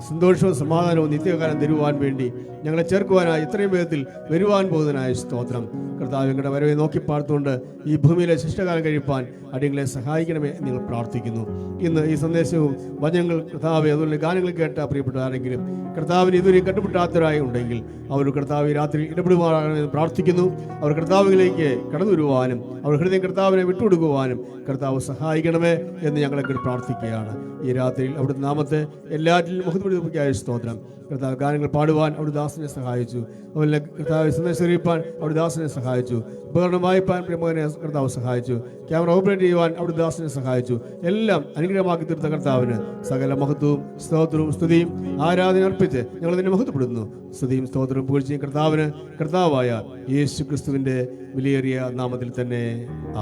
Speaker 1: സന്തോഷവും സമാധാനവും നിത്യകാലം തരുവാൻ വേണ്ടി ഞങ്ങളെ ചേർക്കുവാനായി ഇത്രയും വേഗത്തിൽ വരുവാൻ പോകുന്നതിനായ സ്തോത്രം. കർത്താവ് ഞങ്ങളുടെ വരവെ നോക്കി പാർത്തുകൊണ്ട് ഈ ഭൂമിയിലെ ശിഷ്ടകാലം കഴിപ്പാൻ അടിയങ്ങളെ സഹായിക്കണമേ നിങ്ങൾ പ്രാർത്ഥിക്കുന്നു. ഇന്ന് ഈ സന്ദേശവും വചനങ്ങൾ കർത്താവ് അതുപോലെ ഗാനങ്ങൾ കേട്ട പ്രിയപ്പെട്ട ആരെങ്കിലും കർത്താവിന് ഇതുവരെ കണ്ടുപിട്ടാത്തവരായി ഉണ്ടെങ്കിൽ അവർ കർത്താവ് രാത്രി ഇടപെടുവാനാണെന്ന് പ്രാർത്ഥിക്കുന്നു. അവർ കർത്താവിലേക്ക് കടന്നു വരുവാനും അവർ ഹൃദയം കർത്താവിനെ വിട്ടുകൊടുക്കുവാനും കർത്താവ് സഹായിക്കണമേ എന്ന് ഞങ്ങളൊക്കെ പ്രാർത്ഥിക്കുകയാണ്. ഈ രാത്രിയിൽ അവിടുത്തെ നാമത്തെ എല്ലാറ്റിലും മുഖത്തുപിടിപ്പിക്കായ സ്തോത്രം. കർത്താവ് ഗാനങ്ങൾ പാടുവാൻ അവിടുത്തെ ദാസനെ സഹായിച്ചു. അതുപോലെ കർത്താവ് സന്ദേശം അറിയിപ്പാൻ അവിടുത്തെ ദാസനെ സഹായിച്ചു. ഉപകരണം വായിപ്പാൻ പ്രമുഖനെ കർത്താവ് സഹായിച്ചു. ക്യാമറ ഓപ്പറേറ്റ് ചെയ്യുവാൻ അവിടുത്തെ ദാസനെ സഹായിച്ചു. എല്ലാം അനുഗ്രഹമാക്കി തീർത്ത കർത്താവിന് സകല മഹത്വവും സ്തോത്രവും സ്തുതിയും ആരാധന അർപ്പിച്ച് ഞങ്ങൾ അതിനെ മഹത്വപ്പെടുന്നു. സ്തുതിയും സ്തോത്രവും പുകഴ്ചയും കർത്താവിന്, കർത്താവായ യേശു ക്രിസ്തുവിൻ്റെ വിലയേറിയ നാമത്തിൽ തന്നെ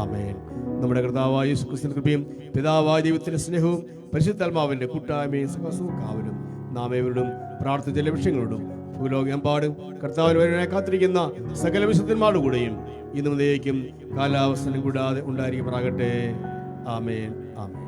Speaker 1: ആമേൻ. നമ്മുടെ കർത്താവായ യേശു ക്രിസ്തുവിന്റെ കൃപയും പിതാവായ ദൈവത്തിന്റെ സ്നേഹവും പരിശുദ്ധാത്മാവിന്റെ കൂട്ടായ്മയും സഹവാസവും കാവലും നാം ഏവരോടും പ്രാർത്ഥിച്ച ലക്ഷ്യങ്ങളോടും ഭൂലോകമെമ്പാടും കർത്താവിന് വരാനായി കാത്തിരിക്കുന്ന സകല വിശുദ്ധന്മാരുടെ കൂടെയും ഇന്നും കാലാവസ്ഥ കൂടാതെ ഉണ്ടായിരിക്കുമാറാകട്ടെ. ആമേൻ, ആമേൻ.